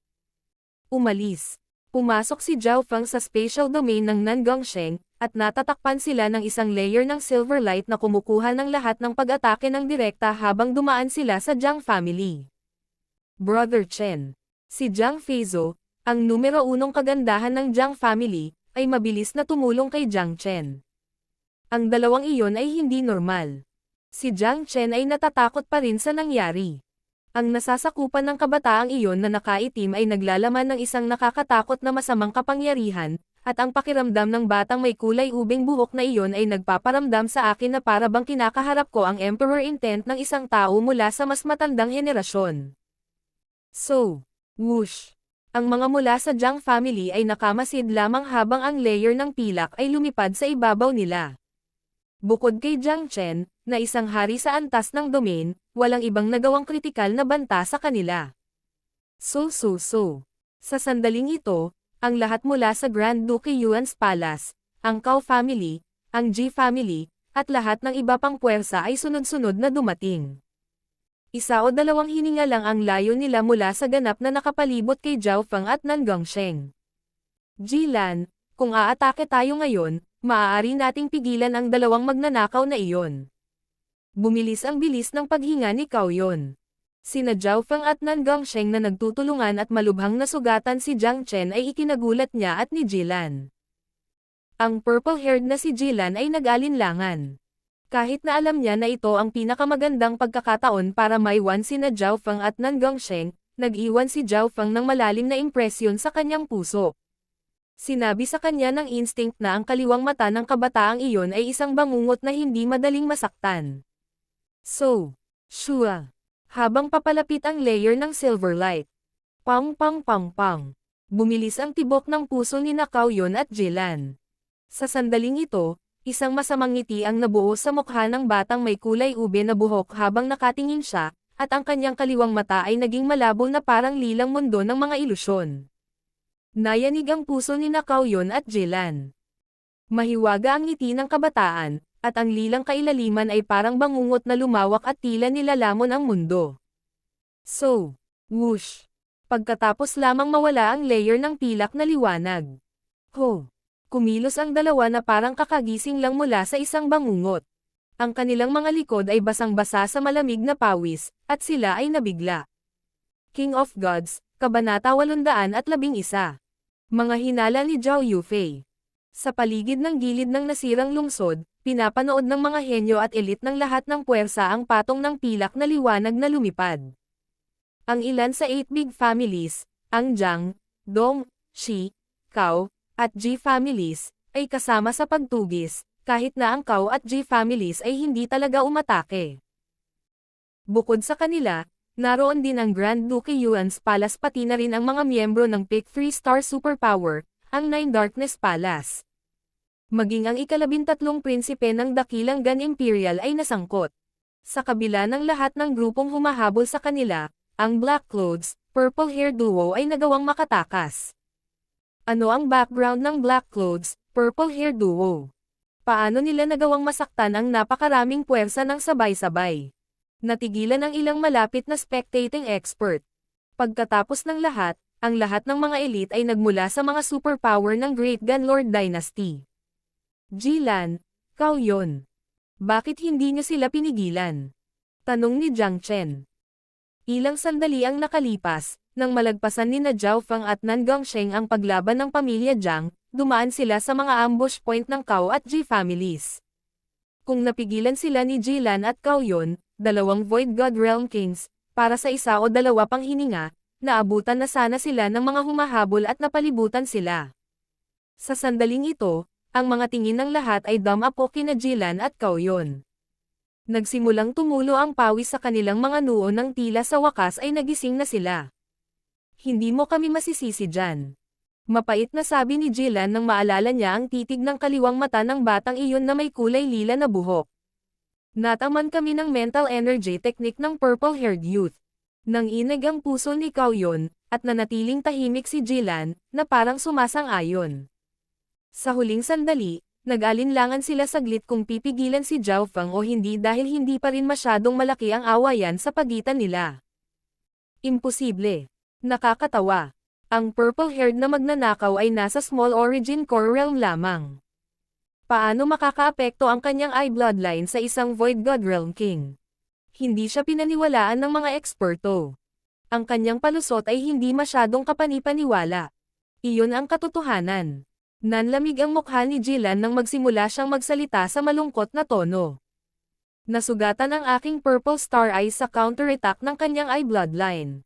Umalis. Pumasok si Zhao Feng sa spatial domain ng Nangongsheng, at natatakpan sila ng isang layer ng silver light na kumukuha ng lahat ng pag-atake ng direkta habang dumaan sila sa Jiang family. Brother Chen. Si Jiang Feizo, ang numero 1 kagandahan ng Jiang family, ay mabilis na tumulong kay Jiang Chen. Ang dalawang iyon ay hindi normal. Si Jiang Chen ay natatakot pa rin sa nangyari. Ang nasasakupan ng kabataang iyon na nakaitim ay naglalaman ng isang nakakatakot na masamang kapangyarihan, at ang pakiramdam ng batang may kulay ubing buhok na iyon ay nagpaparamdam sa akin na para bang kinakaharap ko ang Emperor Intent ng isang tao mula sa mas matandang henerasyon. So, whoosh! Ang mga mula sa Jiang family ay nakamasid lamang habang ang layer ng pilak ay lumipad sa ibabaw nila. Bukod kay Jiang Chen, na isang hari sa antas ng domain, walang ibang nagawang kritikal na banta sa kanila. So. Sa sandaling ito, ang lahat mula sa Grand Duke Yuan's Palace, ang Cao family, ang Ji family, at lahat ng iba pang puwersa ay sunod-sunod na dumating. Isa o dalawang hininga lang ang layo nila mula sa ganap na nakapalibot kay Zhao Feng at Nangongsheng. Jilan, kung aatake tayo ngayon, maaari nating pigilan ang dalawang magnanakaw na iyon. Bumilis ang bilis ng paghinga ni Cao Yun. Sina Zhao Feng at Nangongsheng na nagtutulungan at malubhang nasugatan si Jiang Chen ay ikinagulat niya at ni Jilan. Ang purple-haired na si Jilan ay nag-alinlangan. Kahit na alam niya na ito ang pinakamagandang pagkakataon para maiwan sina Zhao Feng at Nangongsheng, nag-iwan si Zhao Feng ng malalim na impresyon sa kanyang puso. Sinabi sa kanya ng instinct na ang kaliwang mata ng kabataang iyon ay isang bangungot na hindi madaling masaktan. So, sure. Habang papalapit ang layer ng silver light. Pang. Bumilis ang tibok ng puso ni Cao Yun at Jilan. Sa sandaling ito, isang masamang ngiti ang nabuo sa mukha ng batang may kulay ube na buhok habang nakatingin siya, at ang kanyang kaliwang mata ay naging malabo na parang lilang mundo ng mga ilusyon. Nayanig ang puso ni Cao Yun at Jilan. Mahiwaga ang ngiti ng kabataan, at ang lilang kailaliman ay parang bangungot na lumawak at tila nilalamon ang mundo. So, whoosh! Pagkatapos lamang mawala ang layer ng pilak na liwanag. Ho! Kumilos ang dalawa na parang kakagising lang mula sa isang bangungot. Ang kanilang mga likod ay basang-basa sa malamig na pawis, at sila ay nabigla. King of Gods, Kabanata 811. Mga hinala ni Zhao Yufei. Sa paligid ng gilid ng nasirang lungsod, pinapanood ng mga henyo at elit ng lahat ng puwersa ang patong ng pilak na liwanag na lumipad. Ang ilan sa 8 big families, ang Jiang, Dong, Shi, Cao, at Ji families, ay kasama sa pagtugis, kahit na ang Cao at Ji families ay hindi talaga umatake. Bukod sa kanila, naroon din ang Grand Duke Yuan's Palace pati na rin ang mga miyembro ng Pick 3-star superpower, ang Nine Darkness Palace. Maging ang ika-13 prinsipe ng dakilang Gan Imperial ay nasangkot. Sa kabila ng lahat ng grupong humahabol sa kanila, ang Black Clothes, Purple Hair Duo ay nagawang makatakas. Ano ang background ng Black Clothes, Purple Hair Duo? Paano nila nagawang masaktan ang napakaraming puwersa ng sabay-sabay? Natigilan ang ilang malapit na spectating expert. Pagkatapos ng lahat, ang lahat ng mga elite ay nagmula sa mga superpower ng Great Gun Lord Dynasty. Jilan, Cao Yun. Bakit hindi niyo sila pinigilan? Tanong ni Jiang Chen. Ilang sandali ang nakalipas, nang malagpasan ni Zhao Feng at Nangongsheng ang paglaban ng pamilya Jiang, dumaan sila sa mga ambush point ng Cao at Ji families. Kung napigilan sila ni Jilan at Cao Yun, dalawang Void God Realm Kings, para sa isa o dalawa pang hininga, naabutan na sana sila ng mga humahabol at napalibutan sila. Sa sandaling ito, ang mga tingin ng lahat ay dumapo kina Jilan at Cao Yun. Nagsimulang tumulo ang pawis sa kanilang mga noo nang tila sa wakas ay nagising na sila. Hindi mo kami masisisi dyan. Mapait na sabi ni Jilan nang maalala niya ang titig ng kaliwang mata ng batang iyon na may kulay lila na buhok. Nataman kami ng mental energy technique ng purple-haired youth. Nanginig ang puso ni Cao Yun, at nanatiling tahimik si Jilan, na parang sumasang-ayon. Sa huling sandali, nag-alinlangan sila saglit kung pipigilan si Zhao Feng o hindi dahil hindi pa rin masyadong malaki ang awayan sa pagitan nila. Imposible. Nakakatawa. Ang purple-haired na magnanakaw ay nasa Small Origin Core Realm lamang. Paano makakaapekto ang kanyang eye bloodline sa isang Void God Realm King? Hindi siya pinaniwalaan ng mga eksperto. Ang kanyang palusot ay hindi masyadong kapanipaniwala. Iyon ang katotohanan. Nanlamig ang mukha ni Jillian nang magsimula siyang magsalita sa malungkot na tono. Nasugatan ang aking purple star eyes sa counterattack ng kanyang eye bloodline.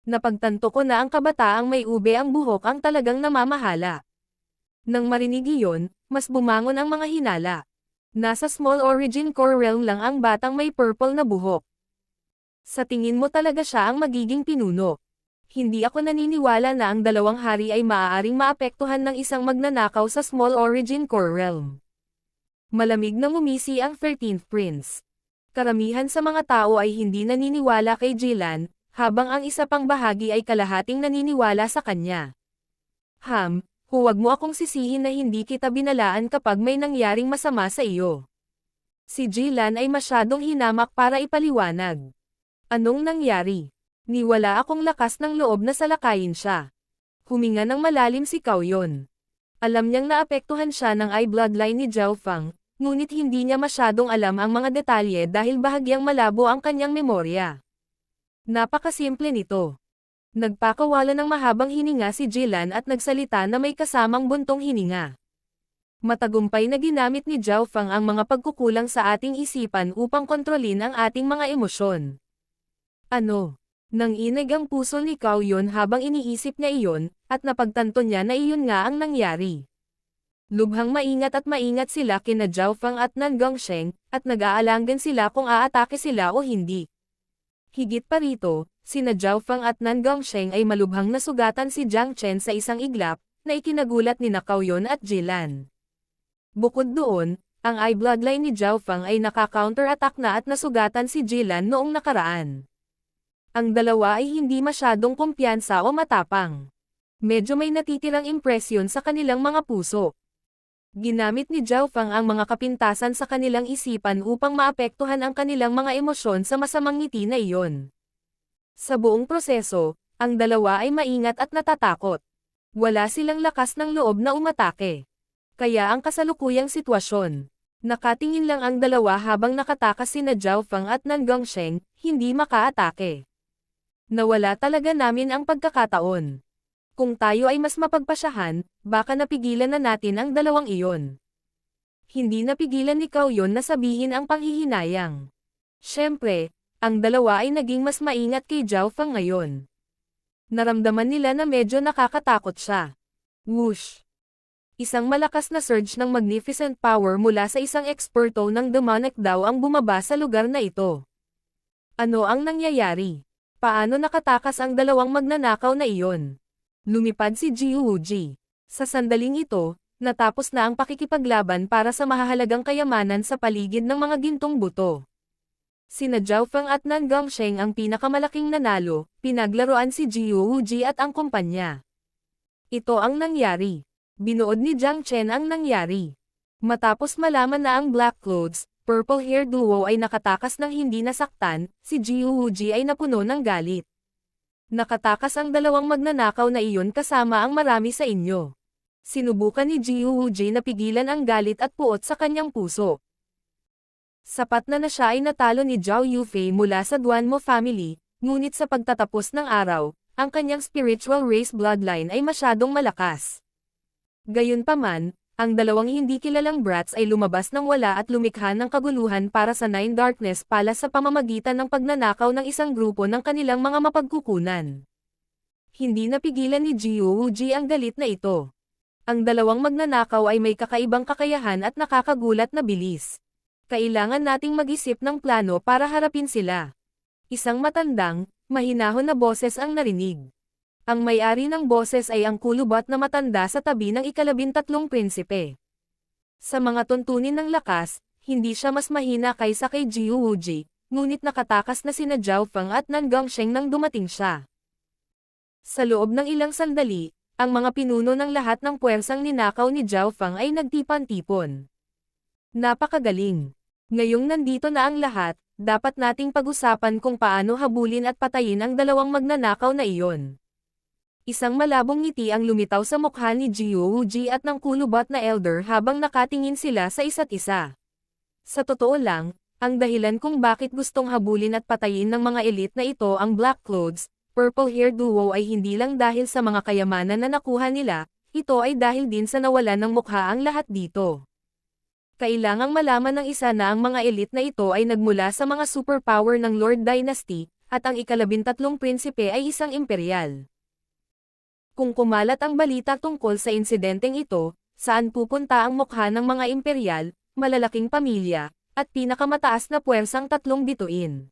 Napagtanto ko na ang kabataang may ube ang buhok ang talagang namamahala. Nang marinig iyon, mas bumangon ang mga hinala. Nasa Small Origin Core Realm lang ang batang may purple na buhok. Sa tingin mo talaga siya ang magiging pinuno? Hindi ako naniniwala na ang dalawang hari ay maaaring maapektuhan ng isang magnanakaw sa Small Origin Core Realm. Malamig na ngumisi ang 13th Prince. Karamihan sa mga tao ay hindi naniniwala kay Jillian, habang ang isa pang bahagi ay kalahating naniniwala sa kanya. Huwag mo akong sisihin na hindi kita binalaan kapag may nangyaring masama sa iyo. Si Jillian ay masyadong hinamak para ipaliwanag. Anong nangyari? Niwala akong lakas ng loob na salakayin siya. Huminga ng malalim si Cao Yun. Alam niyang naapektuhan siya ng eye bloodline ni Zhao Fang, ngunit hindi niya masyadong alam ang mga detalye dahil bahagyang malabo ang kanyang memorya. Napakasimple nito. Nagpakawala ng mahabang hininga si Jillian at nagsalita na may kasamang buntong hininga. Matagumpay na ginamit ni Zhao Fang ang mga pagkukulang sa ating isipan upang kontrolin ang ating mga emosyon. Ano? Nanginig ang puso ni Cao Yun habang iniisip niya iyon, at napagtanto niya na iyon nga ang nangyari. Lubhang maingat sila kina Zhao Fang at Nan Gongsheng, at nag-aalangan sila kung aatake sila o hindi. Higit pa rito, sina Zhao Fang at Nan Gongsheng ay malubhang nasugatan si Jiang Chen sa isang iglap, na ikinagulat ni Cao Yun at Jillian. Bukod doon, ang eye bloodline ni Zhao Fang ay naka-counter-attack na at nasugatan si Jillian noong nakaraan. Ang dalawa ay hindi masyadong kumpiyansa o matapang. Medyo may natitirang impresyon sa kanilang mga puso. Ginamit ni Zhao Fang ang mga kapintasan sa kanilang isipan upang maapektuhan ang kanilang mga emosyon sa masamang ngiti na iyon. Sa buong proseso, ang dalawa ay maingat at natatakot. Wala silang lakas ng loob na umatake. Kaya ang kasalukuyang sitwasyon. Nakatingin lang ang dalawa habang nakatakas sina Zhao Fang at Nan Gongsheng, hindi makaatake. Nawala talaga namin ang pagkakataon. Kung tayo ay mas mapagpasyahan, baka napigilan na natin ang dalawang iyon. Hindi napigilan ni Cao Yun na sabihin ang panghihinayang. Siyempre, ang dalawa ay naging mas maingat kay Zhao Fang ngayon. Naramdaman nila na medyo nakakatakot siya. Whoosh! Isang malakas na surge ng magnificent power mula sa isang eksperto ng demonic daw ang bumaba sa lugar na ito. Ano ang nangyayari? Paano nakatakas ang dalawang magnanakaw na iyon? Lumipad si Jiu Wuji. Sa sandaling ito, natapos na ang pakikipaglaban para sa mahahalagang kayamanan sa paligid ng mga gintong buto. Sina Zhao Fang at Nan Gongsheng ang pinakamalaking nanalo, pinaglaruan si Jiu Wuji at ang kumpanya. Ito ang nangyari. Binuod ni Jiang Chen ang nangyari. Matapos malaman na ang Black Clothes, Purple Hair Duo ay nakatakas ng hindi nasaktan, si Jiu Wuji ay napuno ng galit. Nakatakas ang dalawang magnanakaw na iyon kasama ang marami sa inyo. Sinubukan ni Jiu Wuji na pigilan ang galit at puot sa kanyang puso. Sapat na siya ay natalo ni Zhao Yufei mula sa Duanmo family, ngunit sa pagtatapos ng araw, ang kanyang spiritual race bloodline ay masyadong malakas. Gayunpaman, ang dalawang hindi kilalang brats ay lumabas ng wala at lumikha ng kaguluhan para sa Nine Darkness Palace sa pamamagitan ng pagnanakaw ng isang grupo ng kanilang mga mapagkukunan. Hindi napigilan ni Jiu Wuji ang galit na ito. Ang dalawang magnanakaw ay may kakaibang kakayahan at nakakagulat na bilis. Kailangan nating mag-isip ng plano para harapin sila. Isang matandang, mahinahon na boses ang narinig. Ang may-ari ng boses ay ang kulubot na matanda sa tabi ng ika-13 prinsipe. Sa mga tuntunin ng lakas, hindi siya mas mahina kaysa kay Jiu Wuji, ngunit nakatakas na sina Zhao Fang at Nan Gongsheng nang dumating siya. Sa loob ng ilang sandali, ang mga pinuno ng lahat ng puwersang ninakaw ni Zhao Fang ay nagtipan-tipon. Napakagaling! Ngayong nandito na ang lahat, dapat nating pag-usapan kung paano habulin at patayin ang dalawang magnanakaw na iyon. Isang malabong ngiti ang lumitaw sa mukha ni Jiuji at ng kulubot na elder habang nakatingin sila sa isa't isa. Sa totoo lang, ang dahilan kung bakit gustong habulin at patayin ng mga elite na ito ang Black Clothes, Purple Hair Duo ay hindi lang dahil sa mga kayamanan na nakuha nila, ito ay dahil din sa nawalan ng mukha ang lahat dito. Kailangang malaman ng isa na ang mga elite na ito ay nagmula sa mga superpower ng Lord Dynasty, at ang ika-13 prinsipe ay isang imperial. Kung kumalat ang balita tungkol sa insidenteng ito, saan pupunta ang mukha ng mga imperial, malalaking pamilya, at pinakamataas na puwersang 3 bituin.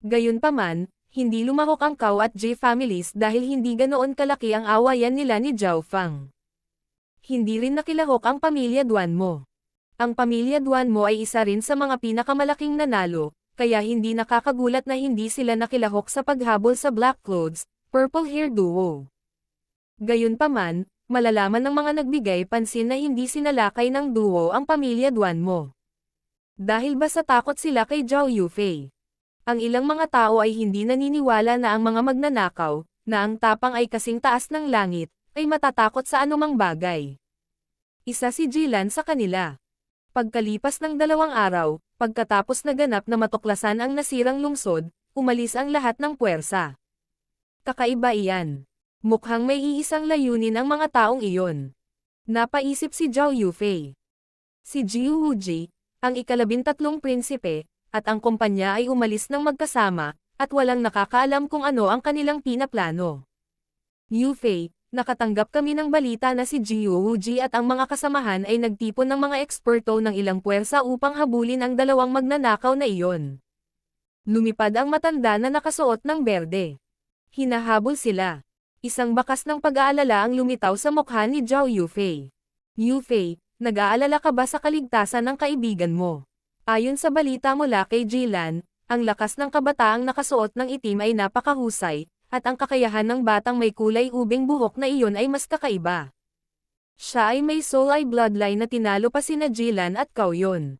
Gayunpaman, hindi lumahok ang Cao at J families dahil hindi ganoon kalaki ang awayan nila ni Zhao Fang. Hindi rin nakilahok ang pamilya Duanmo. Ang pamilya Duanmo ay isa rin sa mga pinakamalaking nanalo, kaya hindi nakakagulat na hindi sila nakilahok sa paghabol sa Black Clothes, Purple Hair Duo. Gayunpaman, malalaman ng mga nagbigay pansin na hindi sinalakay ng duo ang pamilya Duanmo. Dahil ba sa takot sila kay Zhao Yufei? Ang ilang mga tao ay hindi naniniwala na ang mga magnanakaw, na ang tapang ay kasing taas ng langit, ay matatakot sa anumang bagay. Isa si Jilan sa kanila. Pagkalipas ng 2 araw, pagkatapos naganap na matuklasan ang nasirang lungsod, umalis ang lahat ng puwersa. Kakaiba iyan. Mukhang may iisang layunin ang mga taong iyon. Napaisip si Zhao Yufei. Si Jiuji, ang ika-13 prinsipe, at ang kumpanya ay umalis ng magkasama, at walang nakakaalam kung ano ang kanilang pinaplano. Yufei, nakatanggap kami ng balita na si Jiuji at ang mga kasamahan ay nagtipon ng mga eksperto ng ilang puwersa upang habulin ang 2 magnanakaw na iyon. Lumipad ang matanda na nakasuot ng berde. Hinahabol sila. Isang bakas ng pag-aalala ang lumitaw sa mukha ni Zhao Yufei. Yufei, nag-aalala ka ba sa kaligtasan ng kaibigan mo? Ayon sa balita mula kay Jilan, ang lakas ng kabataang nakasuot ng itim ay napakahusay, at ang kakayahan ng batang may kulay ubing buhok na iyon ay mas kakaiba. Siya ay may soul eye bloodline na tinalo pa sina Jilan at Cao Yun.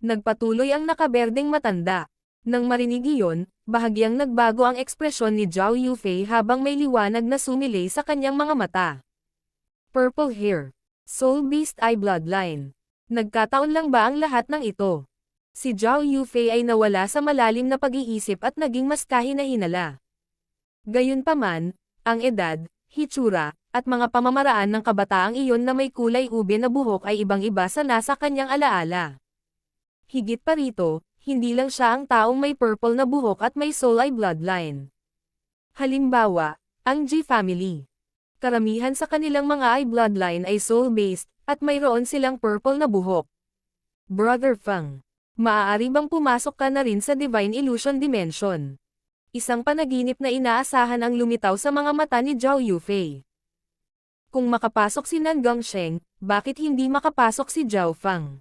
Nagpatuloy ang nakaberdeng matanda. Nang marinig iyon, bahagyang nagbago ang ekspresyon ni Zhao Yufei habang may liwanag na sumilay sa kanyang mga mata. Purple Hair. Soul Beast Eye Bloodline. Nagkataon lang ba ang lahat ng ito? Si Zhao Yufei ay nawala sa malalim na pag-iisip at naging mas kahina-hinala. Gayunpaman, ang edad, hitsura, at mga pamamaraan ng kabataang iyon na may kulay ube na buhok ay ibang-iba sa nasa kanyang alaala. Higit pa rito, hindi lang siya ang taong may purple na buhok at may soul eye bloodline. Halimbawa, ang G family. Karamihan sa kanilang mga eye bloodline ay soul-based, at mayroon silang purple na buhok. Brother Fang. Maaari bang pumasok ka na rin sa Divine Illusion Dimension? Isang panaginip na inaasahan ang lumitaw sa mga mata ni Zhao Yufei. Kung makapasok si Nan Gongsheng, bakit hindi makapasok si Zhao Fang?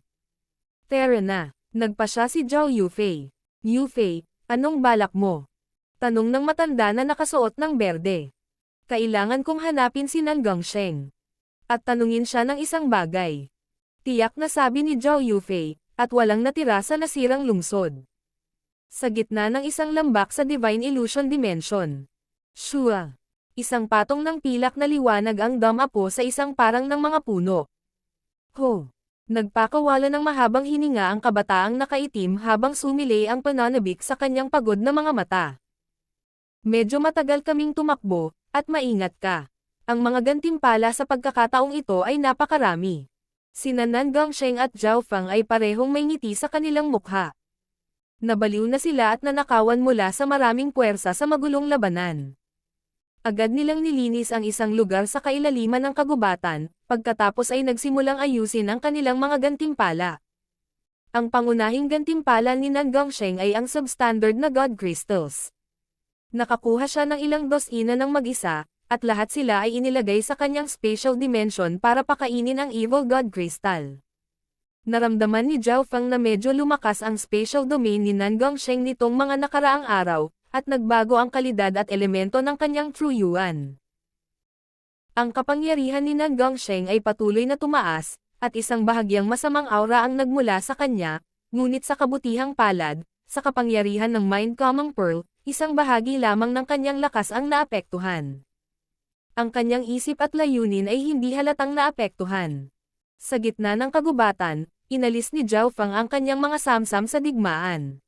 Tara na. Nagpa siya si Zhao Yufei. Yufei, anong balak mo? Tanong ng matanda na nakasuot ng berde. Kailangan kong hanapin si Nan Gongsheng. At tanungin siya ng isang bagay. Tiyak na sabi ni Zhao Yufei, at walang natira sa nasirang lungsod. Sa gitna ng isang lambak sa Divine Illusion Dimension. Shua. Isang patong ng pilak na liwanag ang damapo sa isang parang ng mga puno. Ho. Nagpakawala ng mahabang hininga ang kabataang nakaitim habang sumilay ang pananabik sa kanyang pagod na mga mata. Medyo matagal kaming tumakbo, at maingat ka. Ang mga gantimpala sa pagkakataong ito ay napakarami. Sina Nan Gongsheng at Zhao Fang ay parehong may ngiti sa kanilang mukha. Nabaliw na sila at nanakawan mula sa maraming puwersa sa magulong labanan. Agad nilang nilinis ang isang lugar sa kailaliman ng kagubatan, pagkatapos ay nagsimulang ayusin ang kanilang mga gantimpala. Ang pangunahing gantimpala ni Nan Gongsheng ay ang substandard na God Crystals. Nakakuha siya ng ilang dosina ng mag-isa, at lahat sila ay inilagay sa kanyang spatial dimension para pakainin ang Evil God Crystal. Naramdaman ni Zhao Fang na medyo lumakas ang spatial domain ni Nan Gongsheng nitong mga nakaraang araw, at nagbago ang kalidad at elemento ng kanyang True Yuan. Ang kapangyarihan ni Nan Gongsheng ay patuloy na tumaas, at isang bahagyang masamang aura ang nagmula sa kanya, ngunit sa kabutihang palad, sa kapangyarihan ng Mind Common Pearl, isang bahagi lamang ng kanyang lakas ang naapektuhan. Ang kanyang isip at layunin ay hindi halatang naapektuhan. Sa gitna ng kagubatan, inalis ni Zhao Feng ang kanyang mga samsam sa digmaan.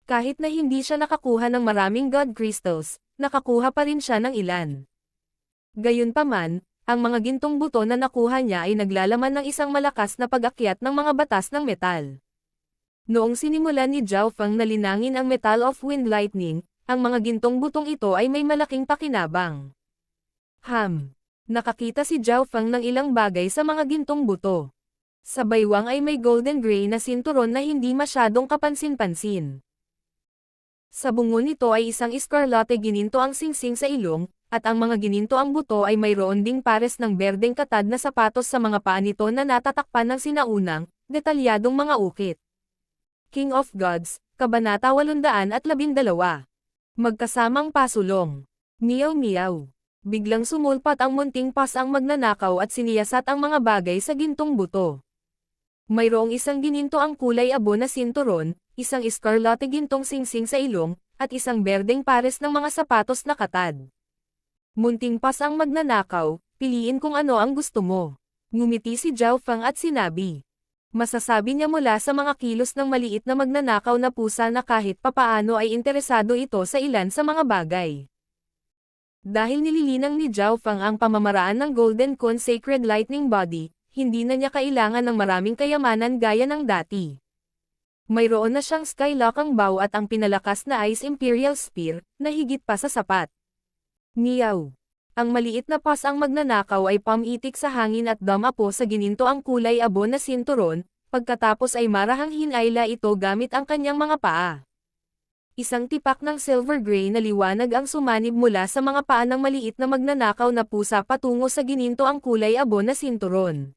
Kahit na hindi siya nakakuha ng maraming God Crystals, nakakuha pa rin siya ng ilan. Gayunpaman, ang mga gintong buto na nakuha niya ay naglalaman ng isang malakas na pag-akyat ng mga batas ng metal. Noong sinimulan ni Zhao Feng na linangin ang Metal of Wind Lightning, ang mga gintong butong ito ay may malaking pakinabang. Nakakita si Zhao Feng ng ilang bagay sa mga gintong buto. Sa baywang ay may golden gray na sinturon na hindi masyadong kapansin-pansin. Sa bungo nito ay isang escarlate gininto ang singsing sa ilong, at ang mga gininto ang buto ay mayroon ding pares ng berdeng katad na sapatos sa mga paa nito na natatakpan ng sinaunang, detalyadong mga ukit. King of Gods, Kabanata 812. Magkasamang pasulong. Miyaw miyaw. Biglang sumulpat ang munting pas ang magnanakaw at siniyasat ang mga bagay sa gintong buto. Mayroong isang gininto ang kulay abo na sinturon, isang escarlate gintong singsing sa ilong, at isang berdeng pares ng mga sapatos na katad. Munting pas ang magnanakaw, piliin kung ano ang gusto mo. Ngumiti si Zhao Feng at sinabi. Masasabi niya mula sa mga kilos ng maliit na magnanakaw na pusa na kahit papaano ay interesado ito sa ilan sa mga bagay. Dahil nililinang ni Zhao Feng ang pamamaraan ng Golden Cone Sacred Lightning Body, hindi na niya kailangan ng maraming kayamanan gaya ng dati. Mayroon na siyang Skylock ang bow at ang pinalakas na Ice Imperial Spear, na higit pa sa sapat. Miyaw. Ang maliit na pas ang magnanakaw ay pamitik sa hangin at dumapo sa gininto ang kulay abo na sinturon, pagkatapos ay marahang hinayla ito gamit ang kanyang mga paa. Isang tipak ng silver gray na liwanag ang sumanib mula sa mga paa ng maliit na magnanakaw na pusa patungo sa gininto ang kulay abo na sinturon.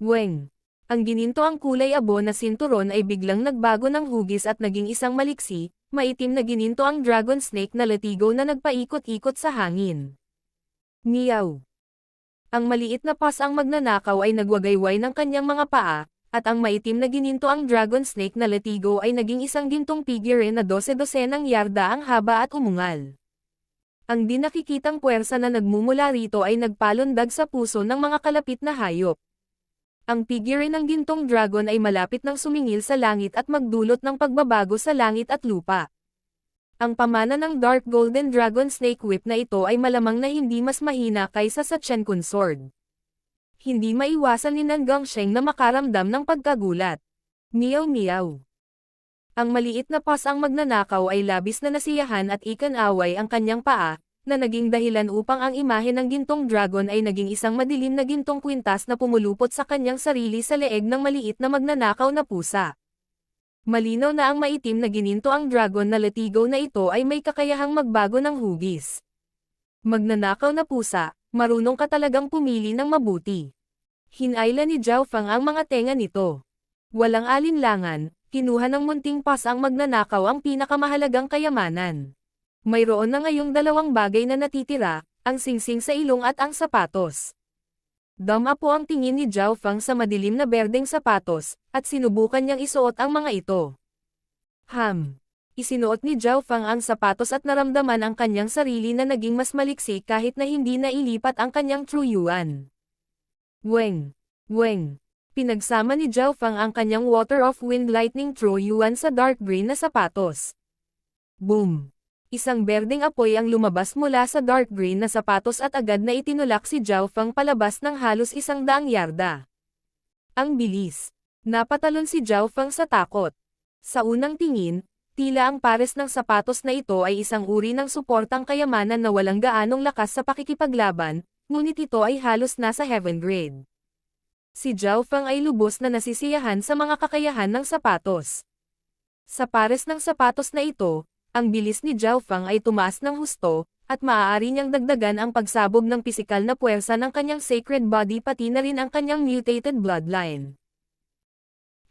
Weng! Ang gininto ang kulay abo na sinturon ay biglang nagbago ng hugis at naging isang maliksi, maitim na gininto ang dragon snake na latigo na nagpaikot-ikot sa hangin. Miyaw! Ang maliit na pas ang magnanakaw ay nagwagayway ng kanyang mga paa, at ang maitim na gininto ang dragon snake na latigo ay naging isang gintong figure na 12-12 yarda ang haba at umungal. Ang di nakikitang puwersa na nagmumula rito ay nagpalundag sa puso ng mga kalapit na hayop. Ang figure ng gintong dragon ay malapit nang sumingil sa langit at magdulot ng pagbabago sa langit at lupa. Ang pamana ng Dark Golden Dragon Snake Whip na ito ay malamang na hindi mas mahina kaysa sa Chenkun Sword. Hindi maiwasan ni Nan Gongsheng na makaramdam ng pagkagulat. Miyaw miyaw. Ang maliit na pas ang magnanakaw ay labis na nasiyahan at ikan-away ang kanyang paa, na naging dahilan upang ang imahe ng gintong dragon ay naging isang madilim na gintong kwintas na pumulupot sa kanyang sarili sa leeg ng maliit na magnanakaw na pusa. Malinaw na ang maitim na gininto ang dragon na latigo na ito ay may kakayahang magbago ng hugis. Magnanakaw na pusa, marunong ka talagang pumili ng mabuti. Hinayla ni Zhao Feng ang mga tenga nito. Walang alinlangan, kinuha ng munting pas ang magnanakaw ang pinakamahalagang kayamanan. Mayroon na ngayong dalawang bagay na natitira, ang singsing sa ilong at ang sapatos. Dama po ang tingin ni Zhao Feng sa madilim na berdeng sapatos, at sinubukan niyang isuot ang mga ito. Isinuot ni Zhao Feng ang sapatos at naramdaman ang kanyang sarili na naging mas maliksi kahit na hindi nailipat ang kanyang true yuan. Weng! Weng! Pinagsama ni Zhao Feng ang kanyang Water of Wind Lightning true yuan sa dark green na sapatos. Boom! Isang berdeng apoy ang lumabas mula sa dark green na sapatos at agad na itinulak si Zhao Feng palabas ng halos 100 yarda. Ang bilis! Napatalon si Zhao Feng sa takot. Sa unang tingin, tila ang pares ng sapatos na ito ay isang uri ng suportang kayamanan na walang gaanong lakas sa pakikipaglaban, ngunit ito ay halos nasa heaven grade. Si Zhao Feng ay lubos na nasisiyahan sa mga kakayahan ng sapatos. Sa pares ng sapatos na ito, ang bilis ni Zhao Feng ay tumaas ng husto, at maaari niyang dagdagan ang pagsabog ng pisikal na puwersa ng kanyang sacred body pati na rin ang kanyang mutated bloodline.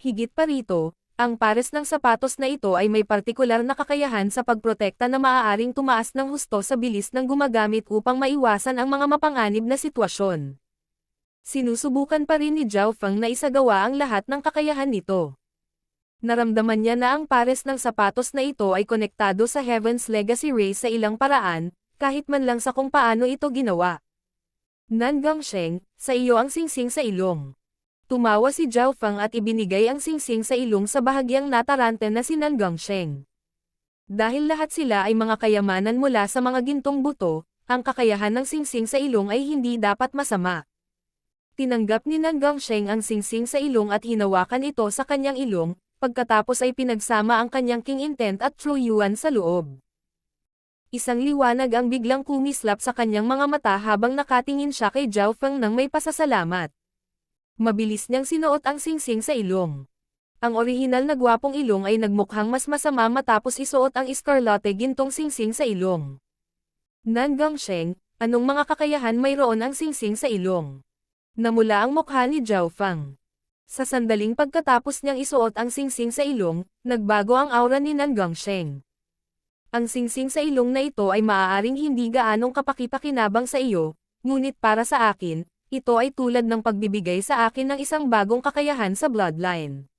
Higit pa rito, ang pares ng sapatos na ito ay may partikular na kakayahan sa pagprotekta na maaaring tumaas ng husto sa bilis ng gumagamit upang maiwasan ang mga mapanganib na sitwasyon. Sinusubukan pa rin ni Zhao Feng na isagawa ang lahat ng kakayahan nito. Naramdaman niya na ang pares ng sapatos na ito ay konektado sa Heaven's Legacy Ray sa ilang paraan, kahit man lang sa kung paano ito ginawa. Nan Gongsheng, sa iyo ang singsing sa ilong. Tumawa si Zhao Feng at ibinigay ang singsing sa ilong sa bahagyang natarante na si Nan Gongsheng. Dahil lahat sila ay mga kayamanan mula sa mga gintong buto, ang kakayahan ng singsing sa ilong ay hindi dapat masama. Tinanggap ni Nan Gongsheng ang singsing sa ilong at hinawakan ito sa kanyang ilong, pagkatapos ay pinagsama ang kanyang King Intent at True Yuan sa loob. Isang liwanag ang biglang kumislap sa kanyang mga mata habang nakatingin siya kay Zhao Feng nang may pasasalamat. Mabilis niyang sinuot ang singsing sa ilong. Ang orihinal na gwapong ilong ay nagmukhang mas masama matapos isuot ang iskarlate gintong singsing sa ilong. Nan Gongsheng, anong mga kakayahan mayroon ang singsing sa ilong? Namula ang mukha ni Zhao Feng. Sa sandaling pagkatapos niyang isuot ang singsing sa ilong, nagbago ang aura ni Nan Gongsheng. Ang singsing sa ilong na ito ay maaaring hindi gaanong kapakipakinabang sa iyo, ngunit para sa akin, ito ay tulad ng pagbibigay sa akin ng isang bagong kakayahan sa bloodline.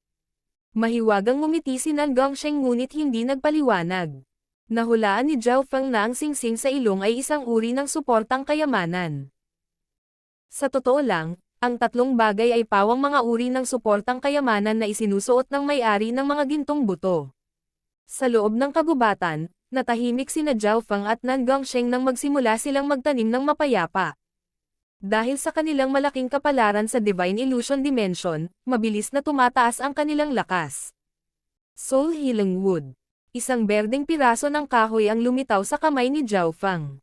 Mahiwagang ngumiti si Nan Gongsheng ngunit hindi nagpaliwanag. Nahulaan ni Zhao Feng na ang singsing sa ilong ay isang uri ng suportang kayamanan. Sa totoo lang, ang tatlong bagay ay pawang mga uri ng suportang kayamanan na isinusuot ng may-ari ng mga gintong buto. Sa loob ng kagubatan, natahimik sina Zhao Feng at Nan Gongsheng nang magsimula silang magtanim ng mapayapa. Dahil sa kanilang malaking kapalaran sa Divine Illusion Dimension, mabilis na tumataas ang kanilang lakas. Soul Healing Wood. Isang berdeng piraso ng kahoy ang lumitaw sa kamay ni Zhao Feng.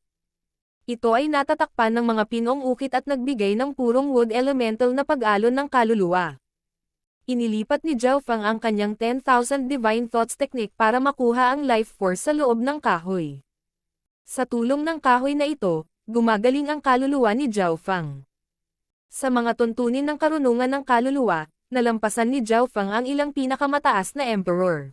Ito ay natatakpan ng mga pinong ukit at nagbigay ng purong wood elemental na pag-alon ng kaluluwa. Inilipat ni Zhao Feng ang kanyang 10,000 Divine Thoughts Technique para makuha ang life force sa loob ng kahoy. Sa tulong ng kahoy na ito, gumagaling ang kaluluwa ni Zhao Feng. Sa mga tuntunin ng karunungan ng kaluluwa, nalampasan ni Zhao Feng ang ilang pinakamataas na Emperor.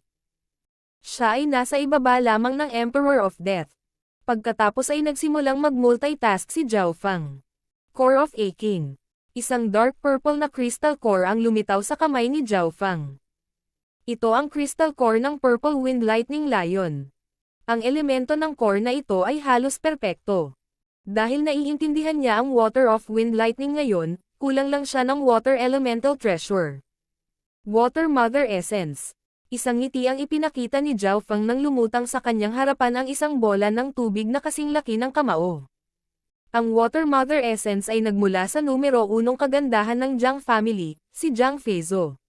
Siya ay nasa ibaba lamang ng Emperor of Death. Pagkatapos ay nagsimulang mag-multitask si Zhao Feng. Core of a King. Isang dark purple na crystal core ang lumitaw sa kamay ni Zhao Feng. Ito ang crystal core ng Purple Wind Lightning Lion. Ang elemento ng core na ito ay halos perpekto. Dahil naiintindihan niya ang Water of Wind Lightning ngayon, kulang lang siya ng Water Elemental Treasure. Water Mother Essence. Isang ngiti ang ipinakita ni Zhao Feng nang lumutang sa kanyang harapan ang isang bola ng tubig na kasing laki ng kamao. Ang Water Mother Essence ay nagmula sa numero 1 kagandahan ng Jiang family, si Jiang Feizo.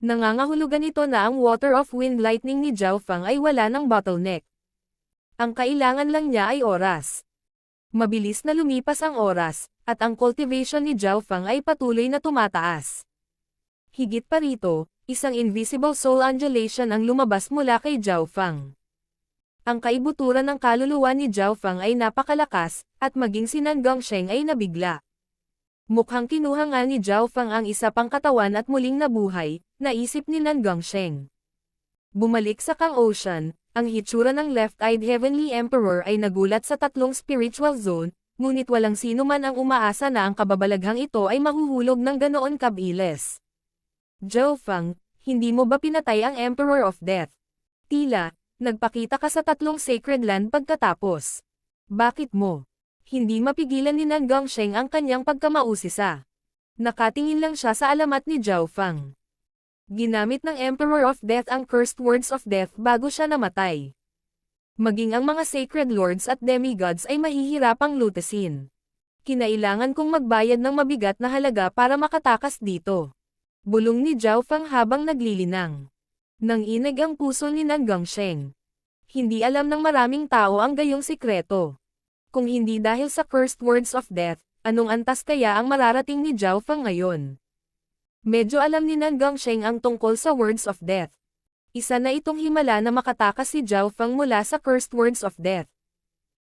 Nangangahulugan ito na ang Water of Wind Lightning ni Zhao Feng ay wala ng bottleneck. Ang kailangan lang niya ay oras. Mabilis na lumipas ang oras, at ang cultivation ni Zhao Feng ay patuloy na tumataas. Higit pa rito, isang invisible soul undulation ang lumabas mula kay Zhao Feng. Ang kaibuturan ng kaluluwa ni Zhao Feng ay napakalakas, at maging si Nan Gongsheng ay nabigla. Mukhang kinuha nga ni Zhao Feng ang isa pang katawan at muling nabuhay, naisip ni Nan Gongsheng. Bumalik sa Kang Ocean, ang hitsura ng Left-Eyed Heavenly Emperor ay nagulat sa tatlong spiritual zone, ngunit walang sino man ang umaasa na ang kababalaghang ito ay mahuhulog ng ganoon kabilis. Zhao Feng, hindi mo ba pinatay ang Emperor of Death? Tila, nagpakita ka sa tatlong sacred land pagkatapos. Bakit mo? Hindi mapigilan ni Nan Gongsheng ang kanyang pagkamausisa. Nakatingin lang siya sa alamat ni Zhao Feng. Ginamit ng Emperor of Death ang cursed words of death bago siya namatay. Maging ang mga sacred lords at demigods ay mahihirapang lutasin. Kinailangan kong magbayad ng mabigat na halaga para makatakas dito. Bulong ni Zhao Feng habang naglilinang. Nanginig ang puso ni Nan Gongsheng. Hindi alam ng maraming tao ang gayong sikreto. Kung hindi dahil sa cursed words of death, anong antas kaya ang mararating ni Zhao Feng ngayon? Medyo alam ni Nan Gongsheng ang tungkol sa words of death. Isa na itong himala na makatakas si Zhao Feng mula sa cursed words of death.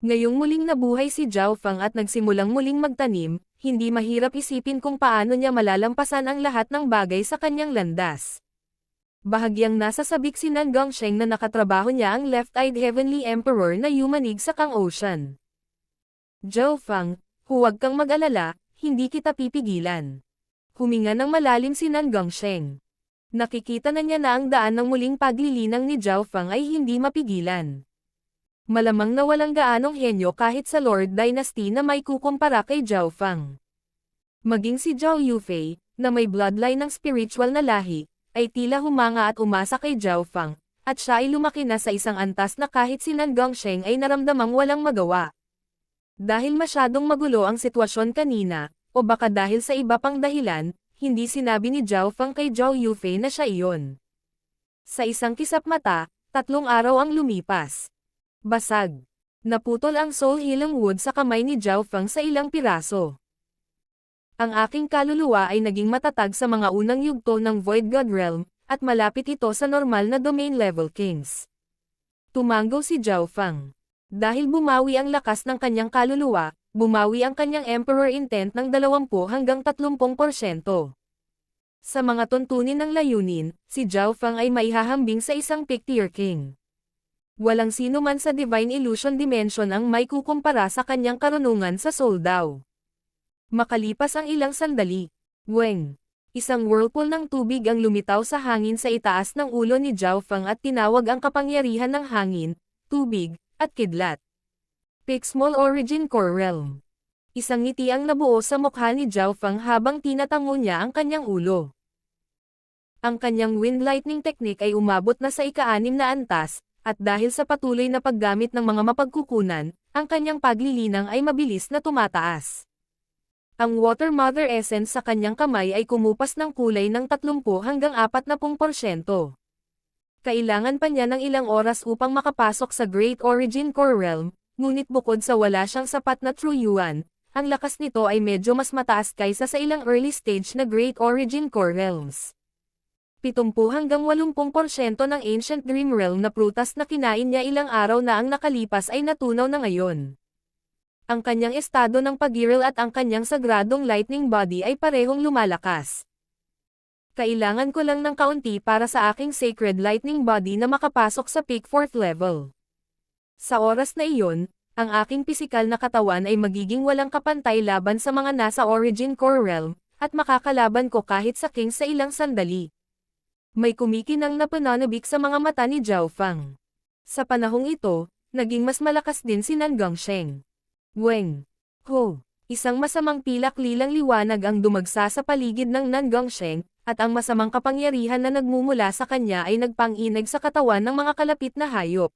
Ngayong muling nabuhay si Zhao Feng at nagsimulang muling magtanim, hindi mahirap isipin kung paano niya malalampasan ang lahat ng bagay sa kanyang landas. Bahagyang nasa sabik si Nan Gongsheng na nakatrabaho niya ang Left-Eyed Heavenly Emperor na yumanig sa Kang Ocean. Zhao Feng, huwag kang mag-alala, hindi kita pipigilan. Huminga ng malalim si Nan Gongsheng. Nakikita na niya na ang daan ng muling paglilinang ni Zhao Feng ay hindi mapigilan. Malamang na walang gaanong henyo kahit sa Lord Dynasty na may kukumpara kay Zhao Fang. Maging si Zhao Yufei, na may bloodline ng spiritual na lahi, ay tila humanga at umasa kay Zhao Fang, at siya ay lumaki na sa isang antas na kahit si Nan Gongsheng ay naramdamang walang magawa. Dahil masyadong magulo ang sitwasyon kanina, o baka dahil sa iba pang dahilan, hindi sinabi ni Zhao Fang kay Zhao Yufei na siya iyon. Sa isang kisap mata, 3 araw ang lumipas. Basag. Naputol ang soul healing wood sa kamay ni Zhao Fang sa ilang piraso. Ang aking kaluluwa ay naging matatag sa mga unang yugto ng Void God Realm, at malapit ito sa normal na domain level kings. Tumanggo si Zhao Fang. Dahil bumawi ang lakas ng kanyang kaluluwa, bumawi ang kanyang Emperor Intent ng 20 hanggang 30%. Sa mga tuntunin ng layunin, si Zhao Fang ay maihahambing sa isang Peak-tier king. Walang sino man sa Divine Illusion Dimension ang may kukumpara sa kanyang karunungan sa Soul Dao. Makalipas ang ilang sandali, Weng, isang whirlpool ng tubig ang lumitaw sa hangin sa itaas ng ulo ni Zhao Fang at tinawag ang kapangyarihan ng hangin, tubig, at kidlat. Peak Small Origin Core Realm. Isang ngiti ang nabuo sa mukha ni Zhao Fang habang tinatango niya ang kanyang ulo. Ang kanyang Wind Lightning Technique ay umabot na sa ika-6 na antas, at dahil sa patuloy na paggamit ng mga mapagkukunan, ang kanyang paglilinang ay mabilis na tumataas. Ang Water Mother Essence sa kanyang kamay ay kumupas ng kulay ng 30 hanggang 40%. Kailangan pa niya ng ilang oras upang makapasok sa Great Origin Core Realm, ngunit bukod sa wala siyang sapat na True Yuan, ang lakas nito ay medyo mas mataas kaysa sa ilang early stage na Great Origin Core Realms. 70 hanggang 80% ng Ancient Dream Realm na prutas na kinain niya ilang araw na ang nakalipas ay natunaw na ngayon. Ang kanyang estado ng pag-iral at ang kanyang sagradong lightning body ay parehong lumalakas. Kailangan ko lang ng kaunti para sa aking sacred lightning body na makapasok sa peak 4th level. Sa oras na iyon, ang aking pisikal na katawan ay magiging walang kapantay laban sa mga nasa Origin Core Realm, at makakalaban ko kahit sa king sa ilang sandali. May kumikinang na pananabik sa mga mata ni Zhao Fang. Sa panahong ito, naging mas malakas din si Nan Gongsheng. Weng. Ho. Isang masamang pilak-lilang liwanag ang dumagsa sa paligid ng Nan Gongsheng, at ang masamang kapangyarihan na nagmumula sa kanya ay nagpang-inag sa katawan ng mga kalapit na hayop.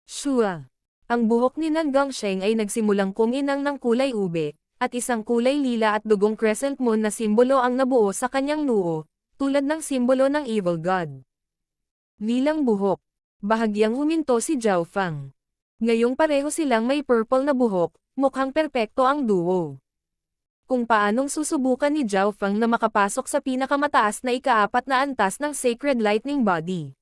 Shua. Ang buhok ni Nan Gongsheng ay nagsimulang kuminang ng kulay ube, at isang kulay lila at dugong crescent moon na simbolo ang nabuo sa kanyang noo, tulad ng simbolo ng Evil God. Lilang buhok. Bahagyang huminto si Zhao Fang. Ngayong pareho silang may purple na buhok, mukhang perpekto ang duo. Kung paanong susubukan ni Zhao Fang na makapasok sa pinakamataas na ika-4 na antas ng Sacred Lightning Body.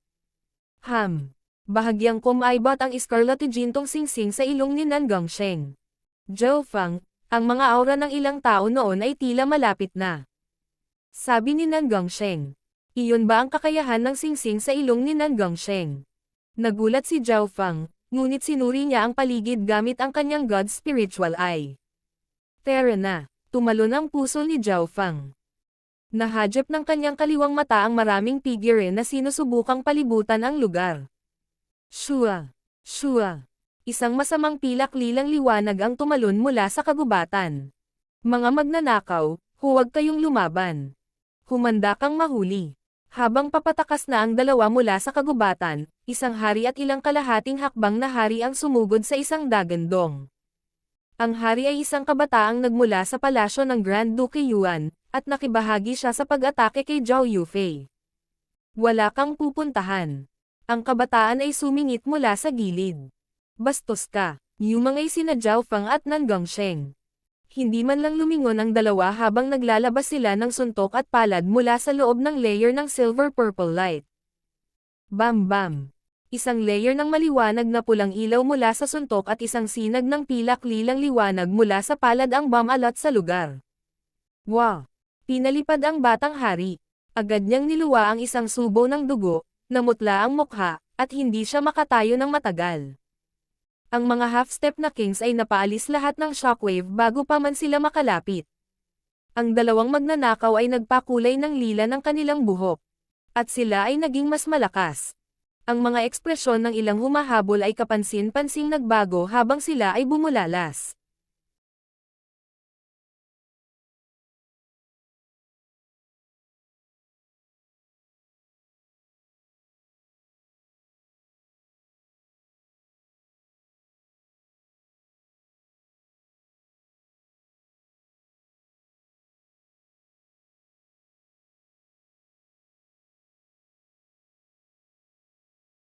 Bahagyang kumaibot ang Scarlet Gintong singsing sa ilong ni Nan Gongsheng. Zhao Fang, ang mga aura ng ilang tao noon ay tila malapit na. Sabi ni Nan Gongsheng. Iyon ba ang kakayahan ng singsing sa ilong ni Nan Gongsheng? Nagulat si Zhao Fang, ngunit sinuri niya ang paligid gamit ang kanyang God's Spiritual Eye. Tara na, tumalon ang puso ni Zhao Fang. Nahadjap ng kanyang kaliwang mata ang maraming figure na sinusubukang palibutan ang lugar. Shua! Shua! Isang masamang pilak-lilang liwanag ang tumalon mula sa kagubatan. Mga magnanakaw, huwag kayong lumaban. Humanda kang mahuli. Habang papatakas na ang dalawa mula sa kagubatan, isang hari at ilang kalahating hakbang na hari ang sumugod sa isang dagandong. Ang hari ay isang kabataang nagmula sa palasyo ng Grand Duke Yuan, at nakibahagi siya sa pag-atake kay Zhao Yufei. Wala kang pupuntahan. Ang kabataan ay sumingit mula sa gilid. Bastos ka, yumangay sina Zhao Fang at Nan Gongsheng. Hindi man lang lumingon ang dalawa habang naglalabas sila ng suntok at palad mula sa loob ng layer ng silver-purple light. Bam bam! Isang layer ng maliwanag na pulang ilaw mula sa suntok at isang sinag ng pilak-lilang liwanag mula sa palad ang bumalot sa lugar. Wow! Pinalipad ang batang hari. Agad niyang niluwa ang isang subo ng dugo, namutla ang mukha, at hindi siya makatayo ng matagal. Ang mga half-step na kings ay napaalis lahat ng shockwave bago pa man sila makalapit. Ang dalawang magnanakaw ay nagpakulay ng lila ng kanilang buhok. At sila ay naging mas malakas. Ang mga ekspresyon ng ilang humahabol ay kapansin-pansing nagbago habang sila ay bumulalas.